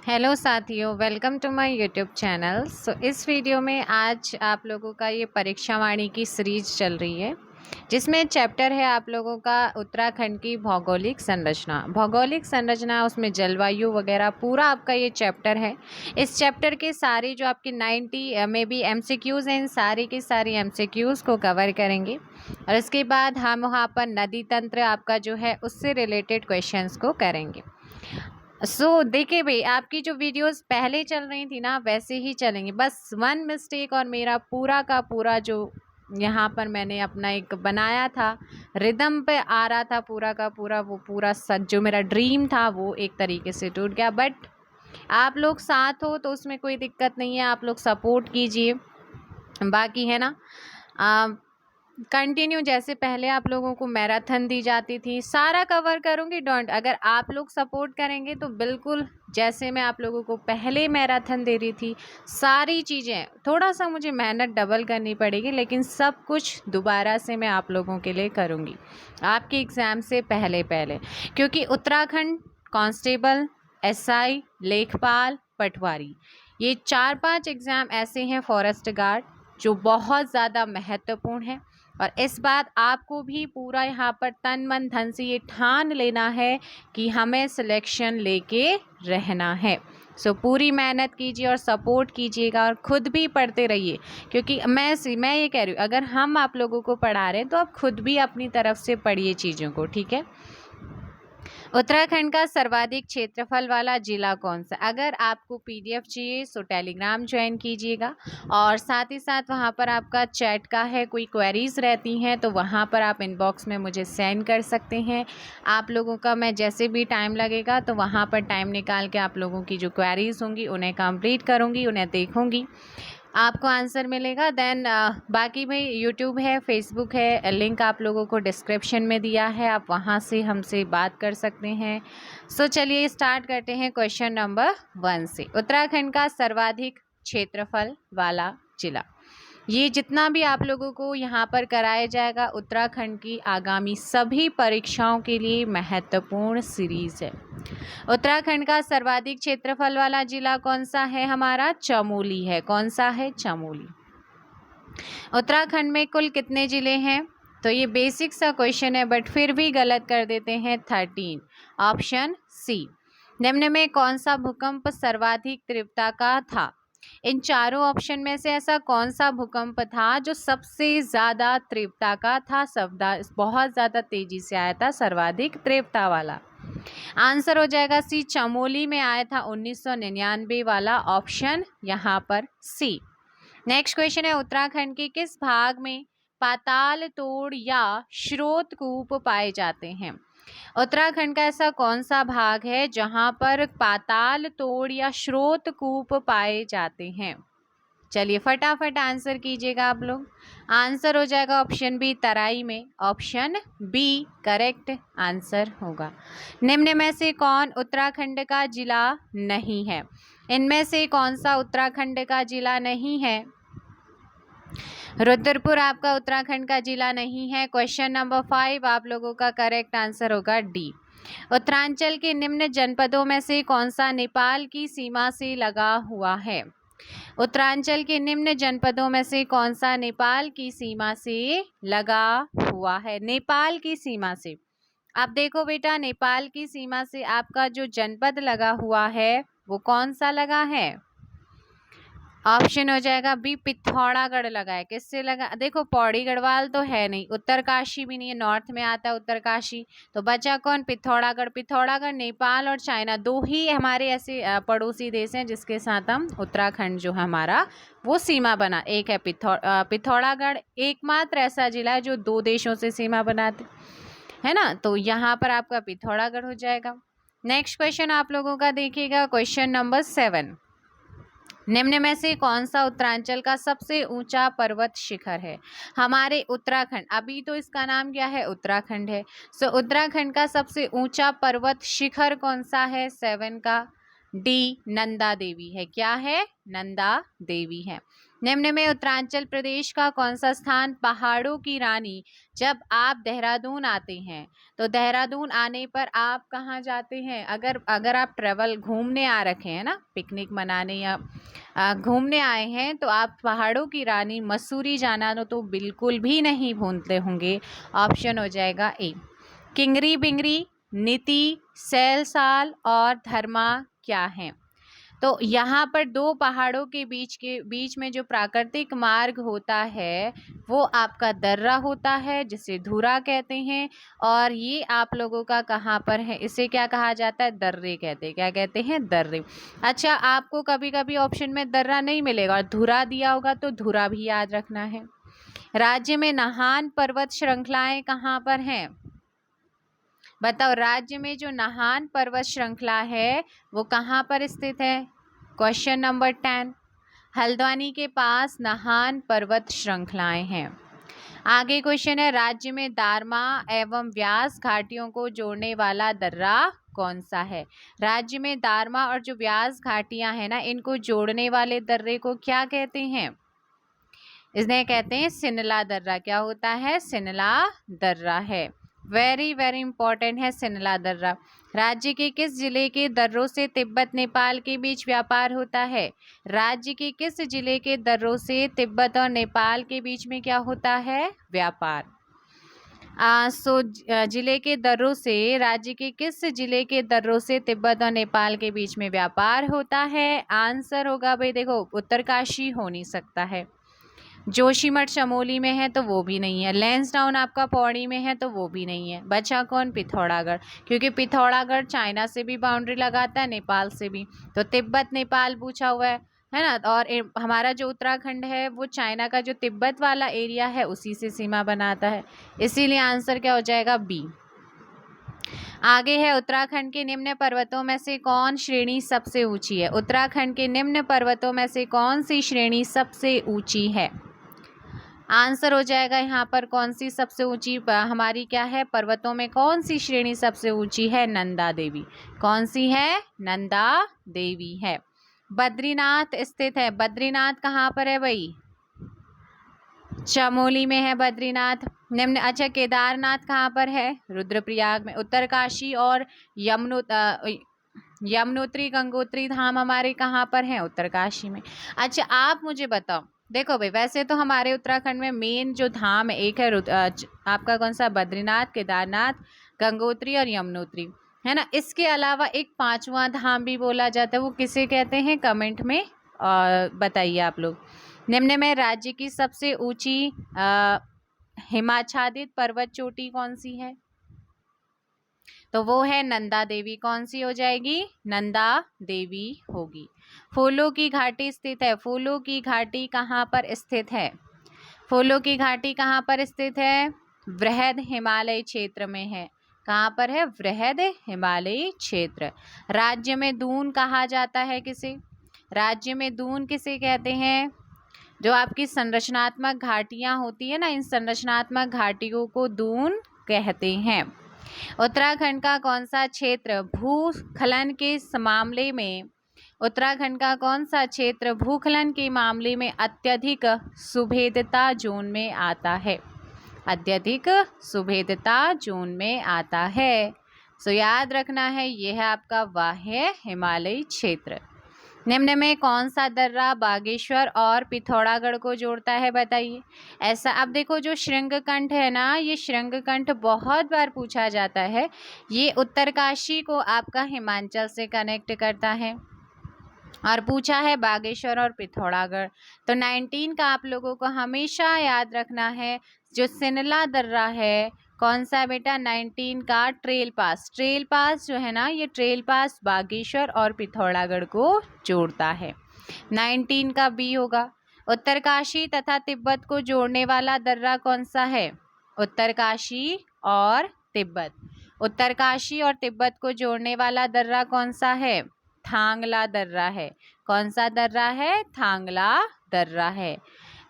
Hello साथियों, welcome to my YouTube channel. इस video में आज आप लोगों का ये परीक्षा वाणी की सीरीज चल रही है, जिसमें चैप्टर है आप लोगों का उत्तराखंड की भौगोलिक संरचना। भौगोलिक संरचना, उसमें जलवायु वगैरह पूरा आपका ये चैप्टर है। इस चैप्टर के सारे जो आपके 90 में भी एमसीक्यूज़ हैं, इन सारी के सारी एमसीक्यूज़ को कवर करेंगे और इसके बाद हम वहाँ पर नदी तंत्र आपका जो है उससे रिलेटेड क्वेश्चंस को करेंगे। देखिए भाई, आपकी जो वीडियोस पहले चल रही थी ना, वैसे ही चलेंगे। बस वन मिस्टेक और मेरा पूरा का पूरा जो यहाँ पर मैंने अपना एक बनाया था, रिदम पे आ रहा था पूरा का पूरा, वो पूरा सच जो मेरा ड्रीम था वो एक तरीके से टूट गया। बट आप लोग साथ हो तो उसमें कोई दिक्कत नहीं है, आप लोग सपोर्ट कीजिए। बाकी है ना, कंटिन्यू जैसे पहले आप लोगों को मैराथन दी जाती थी, सारा कवर करूँगी। डोंट, अगर आप लोग सपोर्ट करेंगे तो बिल्कुल जैसे मैं आप लोगों को पहले मैराथन दे रही थी, सारी चीज़ें, थोड़ा सा मुझे मेहनत डबल करनी पड़ेगी, लेकिन सब कुछ दोबारा से मैं आप लोगों के लिए करूँगी आपके एग्ज़ाम से पहले पहले। क्योंकि उत्तराखंड कांस्टेबल, एसआई, लेखपाल, पटवारी, ये 4-5 एग्ज़ाम ऐसे हैं, फॉरेस्ट गार्ड, जो बहुत ज़्यादा महत्वपूर्ण है। और इस बात आपको भी पूरा यहाँ पर तन मन धन से ये ठान लेना है कि हमें सिलेक्शन लेके रहना है। पूरी मेहनत कीजिए और सपोर्ट कीजिएगा और ख़ुद भी पढ़ते रहिए। क्योंकि मैं ये कह रही हूँ, अगर हम आप लोगों को पढ़ा रहे हैं तो आप खुद भी अपनी तरफ से पढ़िए चीज़ों को, ठीक है। उत्तराखंड का सर्वाधिक क्षेत्रफल वाला जिला कौन सा? अगर आपको पीडीएफ चाहिए तो टेलीग्राम ज्वाइन कीजिएगा, और साथ ही साथ वहाँ पर आपका चैट का है, कोई क्वेरीज रहती हैं तो वहाँ पर आप इनबॉक्स में मुझे सेंड कर सकते हैं। आप लोगों का मैं जैसे भी टाइम लगेगा तो वहाँ पर टाइम निकाल के आप लोगों की जो क्वेरीज होंगी उन्हें कंप्लीट करूँगी, उन्हें देखूँगी, आपको आंसर मिलेगा। देन बाकी में यूट्यूब है, फेसबुक है, लिंक आप लोगों को डिस्क्रिप्शन में दिया है, आप वहाँ से हमसे बात कर सकते हैं। चलिए स्टार्ट करते हैं क्वेश्चन नंबर 1 से। उत्तराखंड का सर्वाधिक क्षेत्रफल वाला जिला। ये जितना भी आप लोगों को यहाँ पर कराया जाएगा, उत्तराखंड की आगामी सभी परीक्षाओं के लिए महत्वपूर्ण सीरीज है। उत्तराखंड का सर्वाधिक क्षेत्रफल वाला जिला कौन सा है? हमारा चमोली है। कौन सा है? चमोली। उत्तराखंड में कुल कितने जिले हैं? तो ये बेसिक सा क्वेश्चन है, बट फिर भी गलत कर देते हैं, 13। Option C. निम्न में कौन सा भूकंप सर्वाधिक तीव्रता का था? इन चारों ऑप्शन में से ऐसा कौन सा भूकंप था जो सबसे ज़्यादा तीव्रता का था, बहुत ज़्यादा तेजी से आया था, सर्वाधिक तीव्रता वाला? आंसर हो जाएगा सी, चमोली में आया था 1999 वाला, ऑप्शन यहाँ पर सी। नेक्स्ट क्वेश्चन है, उत्तराखंड के किस भाग में पाताल तोड़ या स्रोतकूप पाए जाते हैं? उत्तराखंड का ऐसा कौन सा भाग है जहां पर पाताल तोड़ या स्रोतकूप पाए जाते हैं? चलिए फटाफट आंसर कीजिएगा आप लोग। आंसर हो जाएगा ऑप्शन बी, तराई में। ऑप्शन बी करेक्ट आंसर होगा। निम्न में से कौन उत्तराखंड का जिला नहीं है? इनमें से कौन सा उत्तराखंड का जिला नहीं है? रुद्रपुर आपका उत्तराखंड का जिला नहीं है। क्वेश्चन नंबर 5 आप लोगों का करेक्ट आंसर होगा डी। उत्तरांचल के निम्न जनपदों में से कौन सा नेपाल की सीमा से लगा हुआ है? उत्तरांचल के निम्न जनपदों में से कौन सा नेपाल की सीमा से लगा हुआ है? नेपाल की सीमा से। आप देखो बेटा, नेपाल की सीमा से आपका जो जनपद लगा हुआ है वो कौन सा लगा है? ऑप्शन हो जाएगा बी, पिथौरागढ़ लगा है। किससे लगा? देखो पौड़ी गढ़वाल तो है नहीं, उत्तरकाशी भी नहीं है, नॉर्थ में आता है उत्तरकाशी, तो बचा कौन? पिथौरागढ़। पिथौरागढ़ नेपाल और चाइना, दो ही हमारे ऐसे पड़ोसी देश हैं जिसके साथ हम उत्तराखंड जो हमारा वो सीमा बना। एक है पिथौरागढ़, एकमात्र ऐसा जिला है जो 2 देशों से सीमा बनाते है ना, तो यहाँ पर आपका पिथौरागढ़ हो जाएगा। नेक्स्ट क्वेश्चन आप लोगों का देखिएगा, क्वेश्चन नंबर 7। निम्न में से कौन सा उत्तरांचल का सबसे ऊंचा पर्वत शिखर है? हमारे उत्तराखंड, अभी तो इसका नाम क्या है? उत्तराखंड है। उत्तराखंड का सबसे ऊंचा पर्वत शिखर कौन सा है? 7 का डी, नंदा देवी है। क्या है? नंदा देवी है। निम्न में उत्तरांचल प्रदेश का कौन सा स्थान पहाड़ों की रानी। जब आप देहरादून आते हैं तो देहरादून आने पर आप कहाँ जाते हैं? अगर आप ट्रेवल घूमने आ रखे हैं ना, पिकनिक मनाने या घूमने आए हैं, तो आप पहाड़ों की रानी मसूरी जाना तो बिल्कुल भी नहीं भूलते होंगे। ऑप्शन हो जाएगा ए। किंगरी बिंगरी, नीति, सैलसाल और धर्मा क्या है? तो यहाँ पर दो पहाड़ों के बीच में जो प्राकृतिक मार्ग होता है वो आपका दर्रा होता है, जिसे धुरा कहते हैं। और ये आप लोगों का कहाँ पर है? इसे क्या कहा जाता है? दर्रे कहते हैं। क्या कहते हैं? दर्रे। अच्छा, आपको कभी कभी ऑप्शन में दर्रा नहीं मिलेगा और धुरा दिया होगा, तो धुरा भी याद रखना है। राज्य में नाहान पर्वत श्रृंखलाएं कहाँ पर हैं? बताओ, राज्य में जो नाहान पर्वत श्रृंखला है वो कहाँ पर स्थित है? Question number 10। हल्द्वानी के पास नाहान पर्वत श्रृंखलाएं हैं। आगे क्वेश्चन है, राज्य में दारमा एवं व्यास घाटियों को जोड़ने वाला दर्रा कौन सा है? राज्य में दारमा और जो व्यास घाटियां हैं ना, इनको जोड़ने वाले दर्रे को क्या कहते हैं? इन्हें कहते हैं सिनला दर्रा। क्या होता है? सिनला दर्रा है। वेरी वेरी इंपॉर्टेंट है सिनला दर्रा। राज्य के किस जिले के दर्रों से तिब्बत नेपाल के बीच व्यापार होता है? राज्य के किस जिले के दर्रों से तिब्बत और नेपाल के बीच में क्या होता है? व्यापार। जिले के दर्रों से, राज्य के किस जिले के दर्रों से तिब्बत और नेपाल के बीच में व्यापार होता है? आंसर होगा भाई, देखो, उत्तरकाशी हो नहीं सकता है। जोशीमठ चमोली में है तो वो भी नहीं है। लैंसडाउन आपका पौड़ी में है तो वो भी नहीं है। बचा कौन? पिथौरागढ़, क्योंकि पिथौरागढ़ चाइना से भी बाउंड्री लगाता है, नेपाल से भी। तो तिब्बत नेपाल पूछा हुआ है ना। और हमारा जो उत्तराखंड है वो चाइना का जो तिब्बत वाला एरिया है उसी से सीमा बनाता है, इसीलिए आंसर क्या हो जाएगा? बी। आगे है, उत्तराखंड के निम्न पर्वतों में से कौन श्रेणी सबसे ऊंची है? उत्तराखंड के निम्न पर्वतों में से कौन सी श्रेणी सबसे ऊंची है? आंसर हो जाएगा यहाँ पर कौन सी सबसे ऊंची हमारी क्या है? पर्वतों में कौन सी श्रेणी सबसे ऊंची है? नंदा देवी। कौन सी है? नंदा देवी है। बद्रीनाथ स्थित है। बद्रीनाथ कहाँ पर है भाई? चमोली में है बद्रीनाथ। निम्न, अच्छा, केदारनाथ कहाँ पर है? रुद्रप्रयाग में। उत्तरकाशी और यमुनोत्री गंगोत्री धाम हमारे कहाँ पर हैं? उत्तरकाशी में। अच्छा, आप मुझे बताओ, देखो भाई, वैसे तो हमारे उत्तराखंड में मेन जो धाम है, एक है आपका कौन सा? बद्रीनाथ, केदारनाथ, गंगोत्री और यमुनोत्री, है ना। इसके अलावा एक पांचवा धाम भी बोला जाता है, वो किसे कहते हैं? कमेंट में बताइए आप लोग। निम्न में राज्य की सबसे ऊंची हिमाच्छादित पर्वत चोटी कौन सी है? तो वो है नंदा देवी। कौन सी हो जाएगी? नंदा देवी होगी। फूलों की घाटी स्थित है। फूलों की घाटी कहाँ पर स्थित है? फूलों की घाटी कहाँ पर स्थित है? वृहद हिमालय क्षेत्र में है। कहाँ पर है? वृहद हिमालयी क्षेत्र। राज्य में दून कहा जाता है किसे? राज्य में दून किसे कहते हैं? जो आपकी संरचनात्मक घाटियां होती है ना, इन संरचनात्मक घाटियों को दून कहते हैं। उत्तराखंड का कौन सा क्षेत्र भूस्खलन के मामले में, उत्तराखंड का कौन सा क्षेत्र भूस्खलन के मामले में अत्यधिक सुभेद्यता जोन में आता है? अत्यधिक सुभेद्यता जोन में आता है। सो याद रखना है, यह है आपका वाह्य हिमालयी क्षेत्र। निम्न में कौन सा दर्रा बागेश्वर और पिथौरागढ़ को जोड़ता है? बताइए। ऐसा, अब देखो, जो श्रृंगकंठ है ना, ये श्रृंगकंठ बहुत बार पूछा जाता है। ये उत्तरकाशी को आपका हिमाचल से कनेक्ट करता है और पूछा है बागेश्वर और पिथौरागढ़। तो 19 का आप लोगों को हमेशा याद रखना है, जो सिनला दर्रा है, कौन सा बेटा? 19 का ट्रेल पास। ट्रेल पास जो है ना, ये ट्रेल पास बागेश्वर और पिथौरागढ़ को जोड़ता है। 19 का बी होगा। उत्तरकाशी तथा तिब्बत को जोड़ने वाला दर्रा कौन सा है? उत्तरकाशी और तिब्बत। उत्तरकाशी और तिब्बत को जोड़ने वाला दर्रा कौन सा है? थांगला दर्रा है। कौन सा दर्रा है? थांगला दर्रा है।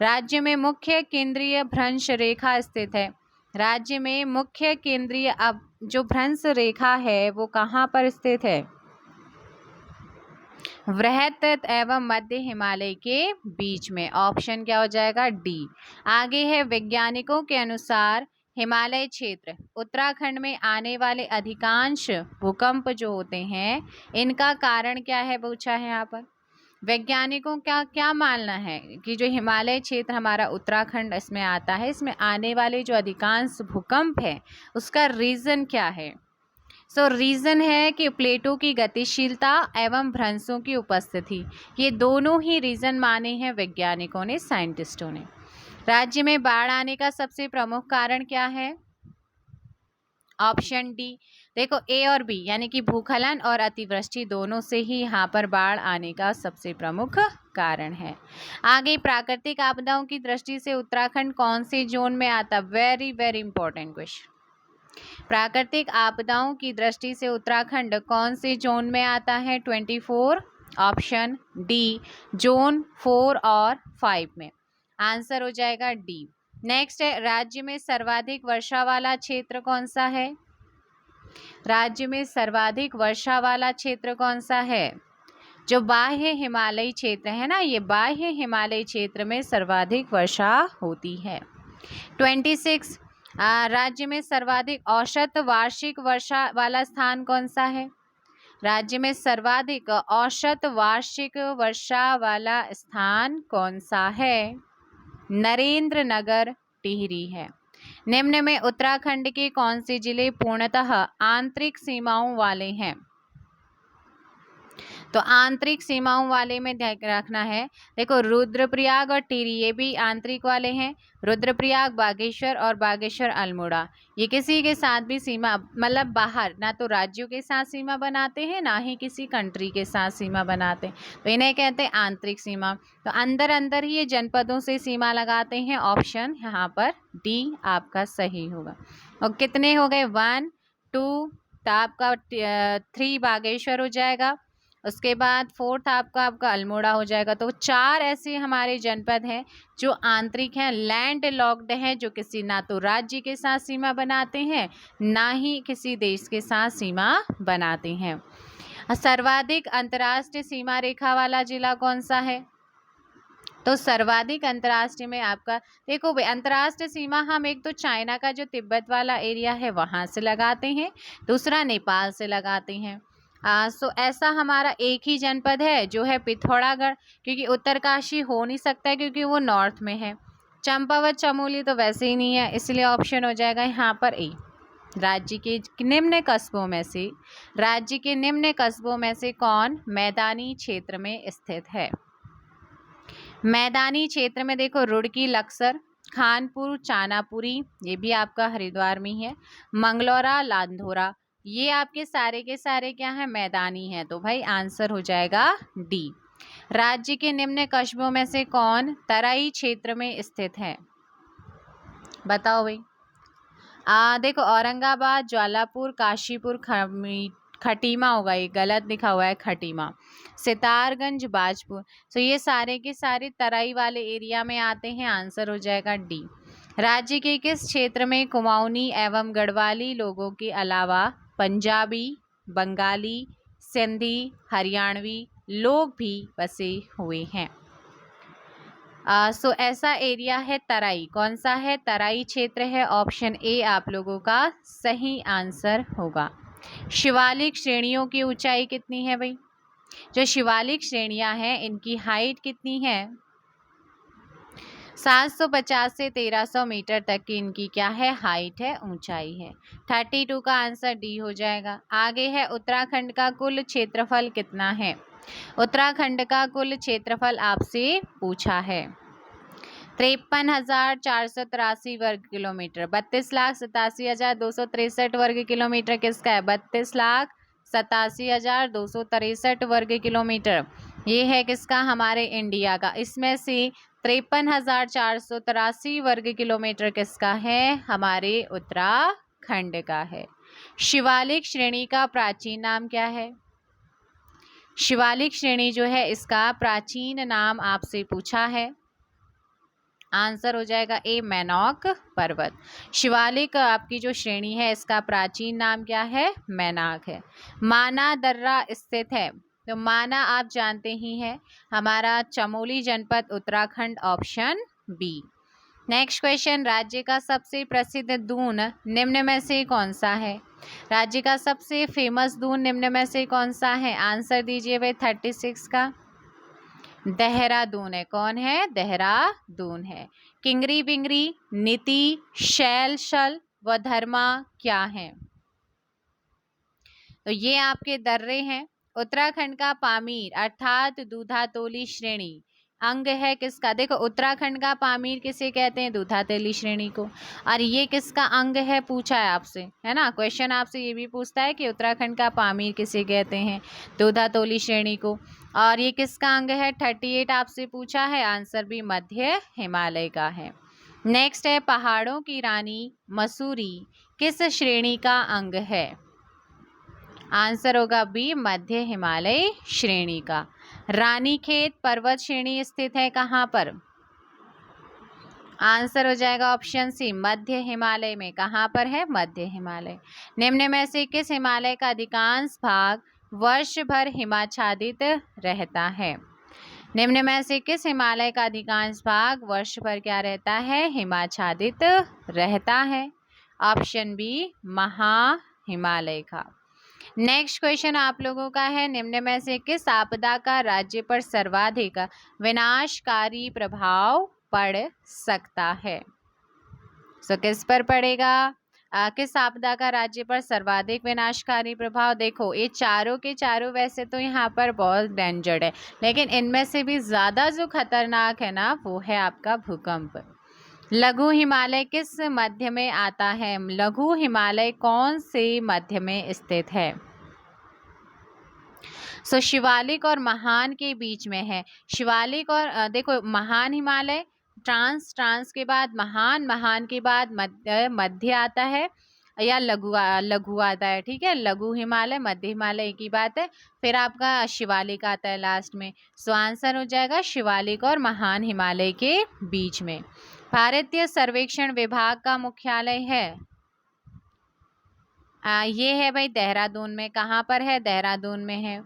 राज्य में मुख्य केंद्रीय भ्रंश रेखा स्थित है। राज्य में मुख्य केंद्रीय जो भ्रंश रेखा है वो कहाँ पर स्थित है? वृहत एवं मध्य हिमालय के बीच में। ऑप्शन क्या हो जाएगा? डी। आगे है, वैज्ञानिकों के अनुसार हिमालय क्षेत्र उत्तराखंड में आने वाले अधिकांश भूकंप जो होते हैं इनका कारण क्या है, पूछा है यहाँ पर। वैज्ञानिकों का क्या मानना है कि जो हिमालय क्षेत्र हमारा उत्तराखंड इसमें आता है, इसमें आने वाले जो अधिकांश भूकंप है उसका रीज़न क्या है? सो रीज़न है कि प्लेटों की गतिशीलता एवं भ्रंशों की उपस्थिति। ये दोनों ही रीज़न माने हैं वैज्ञानिकों ने, साइंटिस्टों ने। राज्य में बाढ़ आने का सबसे प्रमुख कारण क्या है? Option D. देखो, ए और बी यानी कि भूस्खलन और अतिवृष्टि दोनों से ही यहाँ पर बाढ़ आने का सबसे प्रमुख कारण है। आगे, प्राकृतिक आपदाओं की दृष्टि से उत्तराखंड कौन से जोन में आता? Very very important question. प्राकृतिक आपदाओं की दृष्टि से उत्तराखंड कौन से जोन में आता है? 24। ऑप्शन डी, जोन 4 और 5 में। आंसर हो जाएगा डी। नेक्स्ट है, राज्य में सर्वाधिक वर्षा वाला क्षेत्र कौन सा है? राज्य में सर्वाधिक वर्षा वाला क्षेत्र कौन सा है? जो बाह्य हिमालयी क्षेत्र है ना, ये बाह्य हिमालयी क्षेत्र में सर्वाधिक वर्षा होती है। 26, राज्य में सर्वाधिक औसत वार्षिक वर्षा वाला स्थान कौन सा है? राज्य में सर्वाधिक औसत वार्षिक वर्षा वाला स्थान कौन सा है? नरेंद्र नगर टिहरी है। निम्न में उत्तराखंड के कौन से जिले पूर्णतः आंतरिक सीमाओं वाले हैं? तो आंतरिक सीमाओं वाले में ध्यान रखना है। देखो, रुद्रप्रयाग और टिहरी ये भी आंतरिक वाले हैं। रुद्रप्रयाग बागेश्वर और बागेश्वर अल्मोड़ा ये किसी के साथ भी सीमा, मतलब बाहर, ना तो राज्यों के साथ सीमा बनाते हैं ना ही किसी कंट्री के साथ सीमा बनाते हैं, तो इन्हें कहते हैं आंतरिक सीमा। तो अंदर अंदर ही ये जनपदों से सीमा लगाते हैं। ऑप्शन यहाँ पर डी आपका सही होगा। और कितने हो गए? 1 2, तो आपका 3 बागेश्वर हो जाएगा। उसके बाद 4th आपका अल्मोड़ा हो जाएगा। तो 4 ऐसे हमारे जनपद हैं जो आंतरिक हैं, लैंड लॉक्ड हैं, जो किसी ना तो राज्य के साथ सीमा बनाते हैं ना ही किसी देश के साथ सीमा बनाते हैं। सर्वाधिक अंतर्राष्ट्रीय सीमा रेखा वाला जिला कौन सा है? तो सर्वाधिक अंतर्राष्ट्रीय में आपका, देखो भाई, अंतर्राष्ट्रीय सीमा हम एक तो चाइना का जो तिब्बत वाला एरिया है वहाँ से लगाते हैं, दूसरा नेपाल से लगाते हैं। सो ऐसा हमारा एक ही जनपद है जो है पिथौरागढ़, क्योंकि उत्तरकाशी हो नहीं सकता है क्योंकि वो नॉर्थ में है। चंपावत चमोली तो वैसे ही नहीं है, इसलिए ऑप्शन हो जाएगा यहाँ पर ए। राज्य के निम्न कस्बों में से कौन मैदानी क्षेत्र में स्थित है? मैदानी क्षेत्र में देखो, रुड़की लक्सर, खानपुर चानापुरी ये भी आपका हरिद्वार में है, मंगलौरा लांधोरा ये आपके सारे के सारे क्या है? मैदानी है। तो भाई आंसर हो जाएगा डी। राज्य के निम्न कस्बों में से कौन तराई क्षेत्र में स्थित है? बताओ भाई। देखो, औरंगाबाद, ज्वालापुर, काशीपुर, खटीमा होगा, ये गलत लिखा हुआ है, खटीमा, सितारगंज, बाजपुर। तो ये सारे के सारे तराई वाले एरिया में आते हैं। आंसर हो जाएगा डी। राज्य के किस क्षेत्र में कुमाऊनी एवं गढ़वाली लोगों के अलावा पंजाबी, बंगाली, सिंधी, हरियाणवी लोग भी बसे हुए हैं? सो ऐसा एरिया है तराई। कौन सा है? तराई क्षेत्र है। ऑप्शन ए आप लोगों का सही आंसर होगा। शिवालिक श्रेणियों की ऊंचाई कितनी है भाई? जो शिवालिक श्रेणियां हैं इनकी हाइट कितनी है? 750 से 1300 मीटर तक की इनकी क्या है? हाइट है, ऊंचाई है। 32 का आंसर डी हो जाएगा। आगे है, उत्तराखंड का कुल क्षेत्रफल कितना है? उत्तराखंड का कुल क्षेत्रफल आपसे पूछा है। 53,483 वर्ग किलोमीटर। 32,87,263 वर्ग किलोमीटर किसका है? 32,87,263 वर्ग किलोमीटर ये है किसका? हमारे इंडिया का। इसमें से 53,483 वर्ग किलोमीटर किसका है? हमारे उत्तराखंड का है। शिवालिक श्रेणी का प्राचीन नाम क्या है? शिवालिक श्रेणी जो है इसका प्राचीन नाम आपसे पूछा है। आंसर हो जाएगा ए, मैनॉक पर्वत। शिवालिक आपकी जो श्रेणी है इसका प्राचीन नाम क्या है? मैनाक है। माना दर्रा स्थित है तो माना आप जानते ही हैं, हमारा चमोली जनपद Uttarakhand, option B. Next question, राज्य का सबसे प्रसिद्ध दून निम्न में से कौन सा है? राज्य का सबसे फेमस दून निम्न में से कौन सा है? आंसर दीजिए भाई 36 का। देहरादून है। कौन है? देहरादून है। किंगरी बिंगरी, नीति, शैल, शल व धर्मा क्या है? तो ये आपके दर्रे हैं। उत्तराखंड का पामीर अर्थात दूधातोली श्रेणी अंग है किसका? देखो, उत्तराखंड का पामीर किसे कहते हैं? दूधातोली श्रेणी को। और ये किसका अंग है पूछा है आपसे, है ना? क्वेश्चन आपसे ये भी पूछता है कि उत्तराखंड का पामीर किसे कहते हैं? दूधातोली श्रेणी को। और ये किसका अंग है? 38 आपसे पूछा है। आंसर भी मध्य हिमालय का है। नेक्स्ट है, पहाड़ों की रानी मसूरी किस श्रेणी का अंग है? आंसर होगा बी, मध्य हिमालय श्रेणी का। रानीखेत पर्वत श्रेणी स्थित है कहाँ पर? आंसर हो जाएगा ऑप्शन सी, मध्य हिमालय में। कहाँ पर है? मध्य हिमालय। निम्न में से किस हिमालय का अधिकांश भाग वर्ष भर हिमाच्छादित रहता है? निम्न में से किस हिमालय का अधिकांश भाग वर्ष भर क्या रहता है? हिमाच्छादित रहता है। ऑप्शन बी, महा हिमालय का। नेक्स्ट क्वेश्चन आप लोगों का है, निम्न में से किस आपदा का राज्य पर सर्वाधिक विनाशकारी प्रभाव पड़ सकता है? किस पर पड़ेगा? किस आपदा का राज्य पर सर्वाधिक विनाशकारी प्रभाव? देखो, ये चारों के चारों वैसे तो यहाँ पर बहुत डेंजर है, लेकिन इनमें से भी ज़्यादा जो खतरनाक है ना, वो है आपका भूकंप। लघु हिमालय किस मध्य में आता है? लघु हिमालय कौन से मध्य में स्थित है? शिवालिक और महान के बीच में है। शिवालिक और देखो, महान हिमालय, ट्रांस के बाद महान, महान के बाद मध्य आता है, या लघु आता है। ठीक है, लघु हिमालय, मध्य हिमालय एक ही बात है। फिर आपका शिवालिक आता है लास्ट में। आंसर हो जाएगा शिवालिक और महान हिमालय के बीच में। भारतीय सर्वेक्षण विभाग का मुख्यालय है, ये है भाई देहरादून में। कहाँ पर है? देहरादून में है।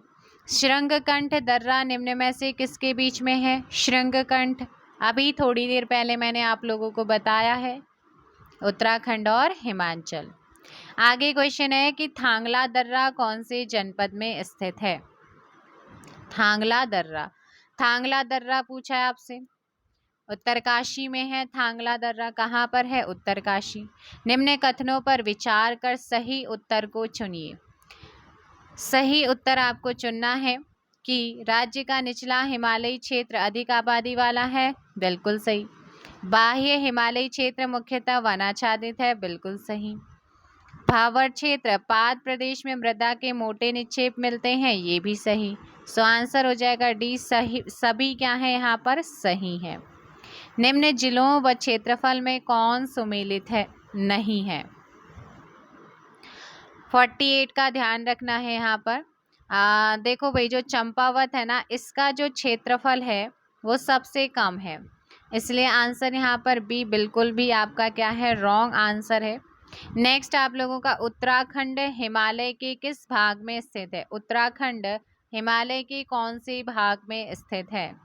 श्रृंगकंठ दर्रा निम्न में से किसके बीच में है? श्रृंगकंठ, अभी थोड़ी देर पहले मैंने आप लोगों को बताया है, उत्तराखंड और हिमाचल। आगे क्वेश्चन है कि थांगला दर्रा कौन से जनपद में स्थित है? थांगला दर्रा, थांगला दर्रा पूछा है आपसे। उत्तरकाशी में है थांगला दर्रा। कहाँ पर है? उत्तरकाशी। निम्न कथनों पर विचार कर सही उत्तर को चुनिए। सही उत्तर आपको चुनना है कि राज्य का निचला हिमालयी क्षेत्र अधिक आबादी वाला है। बिल्कुल सही। बाह्य हिमालयी क्षेत्र मुख्यतः वनाच्छादित है। बिल्कुल सही। भावर क्षेत्र पाद प्रदेश में मृदा के मोटे निक्षेप मिलते हैं। ये भी सही। आंसर हो जाएगा डी, सही। सभी क्या है यहाँ पर? सही है। निम्न जिलों व क्षेत्रफल में कौन सुमेलित है? नहीं है। 48 का ध्यान रखना है यहाँ पर। देखो भाई, जो चंपावत है ना, इसका जो क्षेत्रफल है वो सबसे कम है, इसलिए आंसर यहाँ पर बी बिल्कुल भी आपका क्या है? रॉन्ग आंसर है। नेक्स्ट आप लोगों का, उत्तराखंड हिमालय के किस भाग में स्थित है? उत्तराखंड हिमालय के कौन से भाग में स्थित है?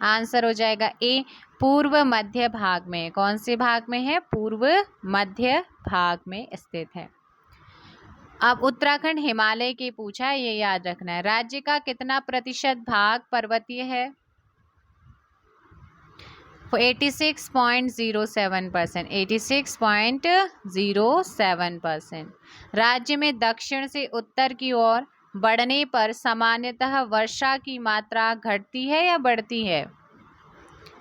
आंसर हो जाएगा ए, पूर्व मध्य भाग में। कौन से भाग में है? पूर्व मध्य भाग में स्थित है। अब उत्तराखंड हिमालय की पूछा है, ये याद रखना है। राज्य का कितना प्रतिशत भाग पर्वतीय है? 86.07%। 86.07%। राज्य में दक्षिण से उत्तर की ओर बढ़ने पर सामान्यतः वर्षा की मात्रा घटती है या बढ़ती है?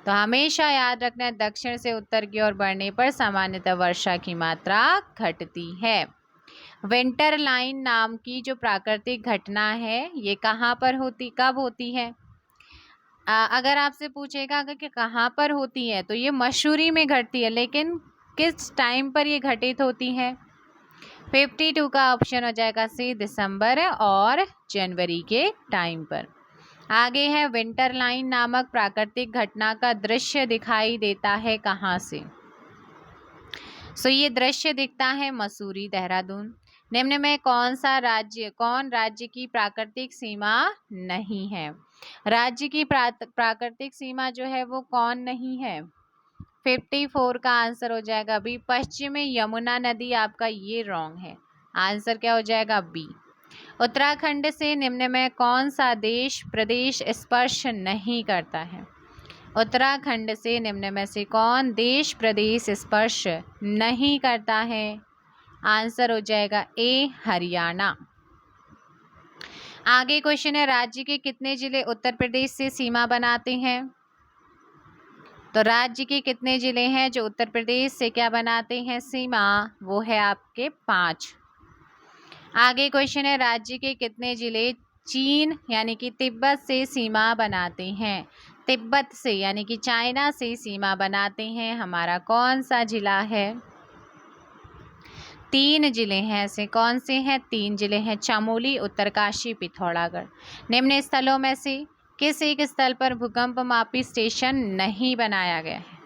तो हमेशा याद रखना है, दक्षिण से उत्तर की ओर बढ़ने पर सामान्यतः वर्षा की मात्रा घटती है। विंटर लाइन नाम की जो प्राकृतिक घटना है, ये कहाँ पर होती, कब होती है? अगर आपसे पूछेगा अगर कि कहाँ पर होती है, तो ये मसूरी में घटती है, लेकिन किस टाइम पर ये घटित होती है? 52 का ऑप्शन हो जाएगा सी, दिसंबर और जनवरी के टाइम पर। आगे है, विंटर लाइन नामक प्राकृतिक घटना का दृश्य दिखाई देता है कहाँ से? ये दृश्य दिखता है मसूरी, देहरादून। निम्न में कौन राज्य की प्राकृतिक सीमा नहीं है? राज्य की प्राकृतिक सीमा जो है वो कौन नहीं है? 54 का आंसर हो जाएगा बी, पश्चिमी यमुना नदी। आपका ये रॉन्ग है, आंसर क्या हो जाएगा? बी। उत्तराखंड से निम्न में कौन सा देश प्रदेश स्पर्श नहीं करता है? उत्तराखंड से निम्न में से कौन देश प्रदेश स्पर्श नहीं करता है? आंसर हो जाएगा ए, हरियाणा। आगे क्वेश्चन है, राज्य के कितने जिले उत्तर प्रदेश से सीमा बनाते हैं? तो राज्य के कितने जिले हैं जो उत्तर प्रदेश से क्या बनाते हैं सीमा? वो है आपके 5। आगे क्वेश्चन है, राज्य के कितने जिले चीन यानी कि तिब्बत से सीमा बनाते हैं? तिब्बत से यानी कि चाइना से सीमा बनाते हैं, हमारा कौन सा जिला है? 3 जिले हैं ऐसे। कौन से हैं? 3 जिले हैं, चमोली, उत्तरकाशी, पिथौरागढ़। निम्न स्थलों में से किस एक स्थल पर भूकंप मापी स्टेशन नहीं बनाया गया है?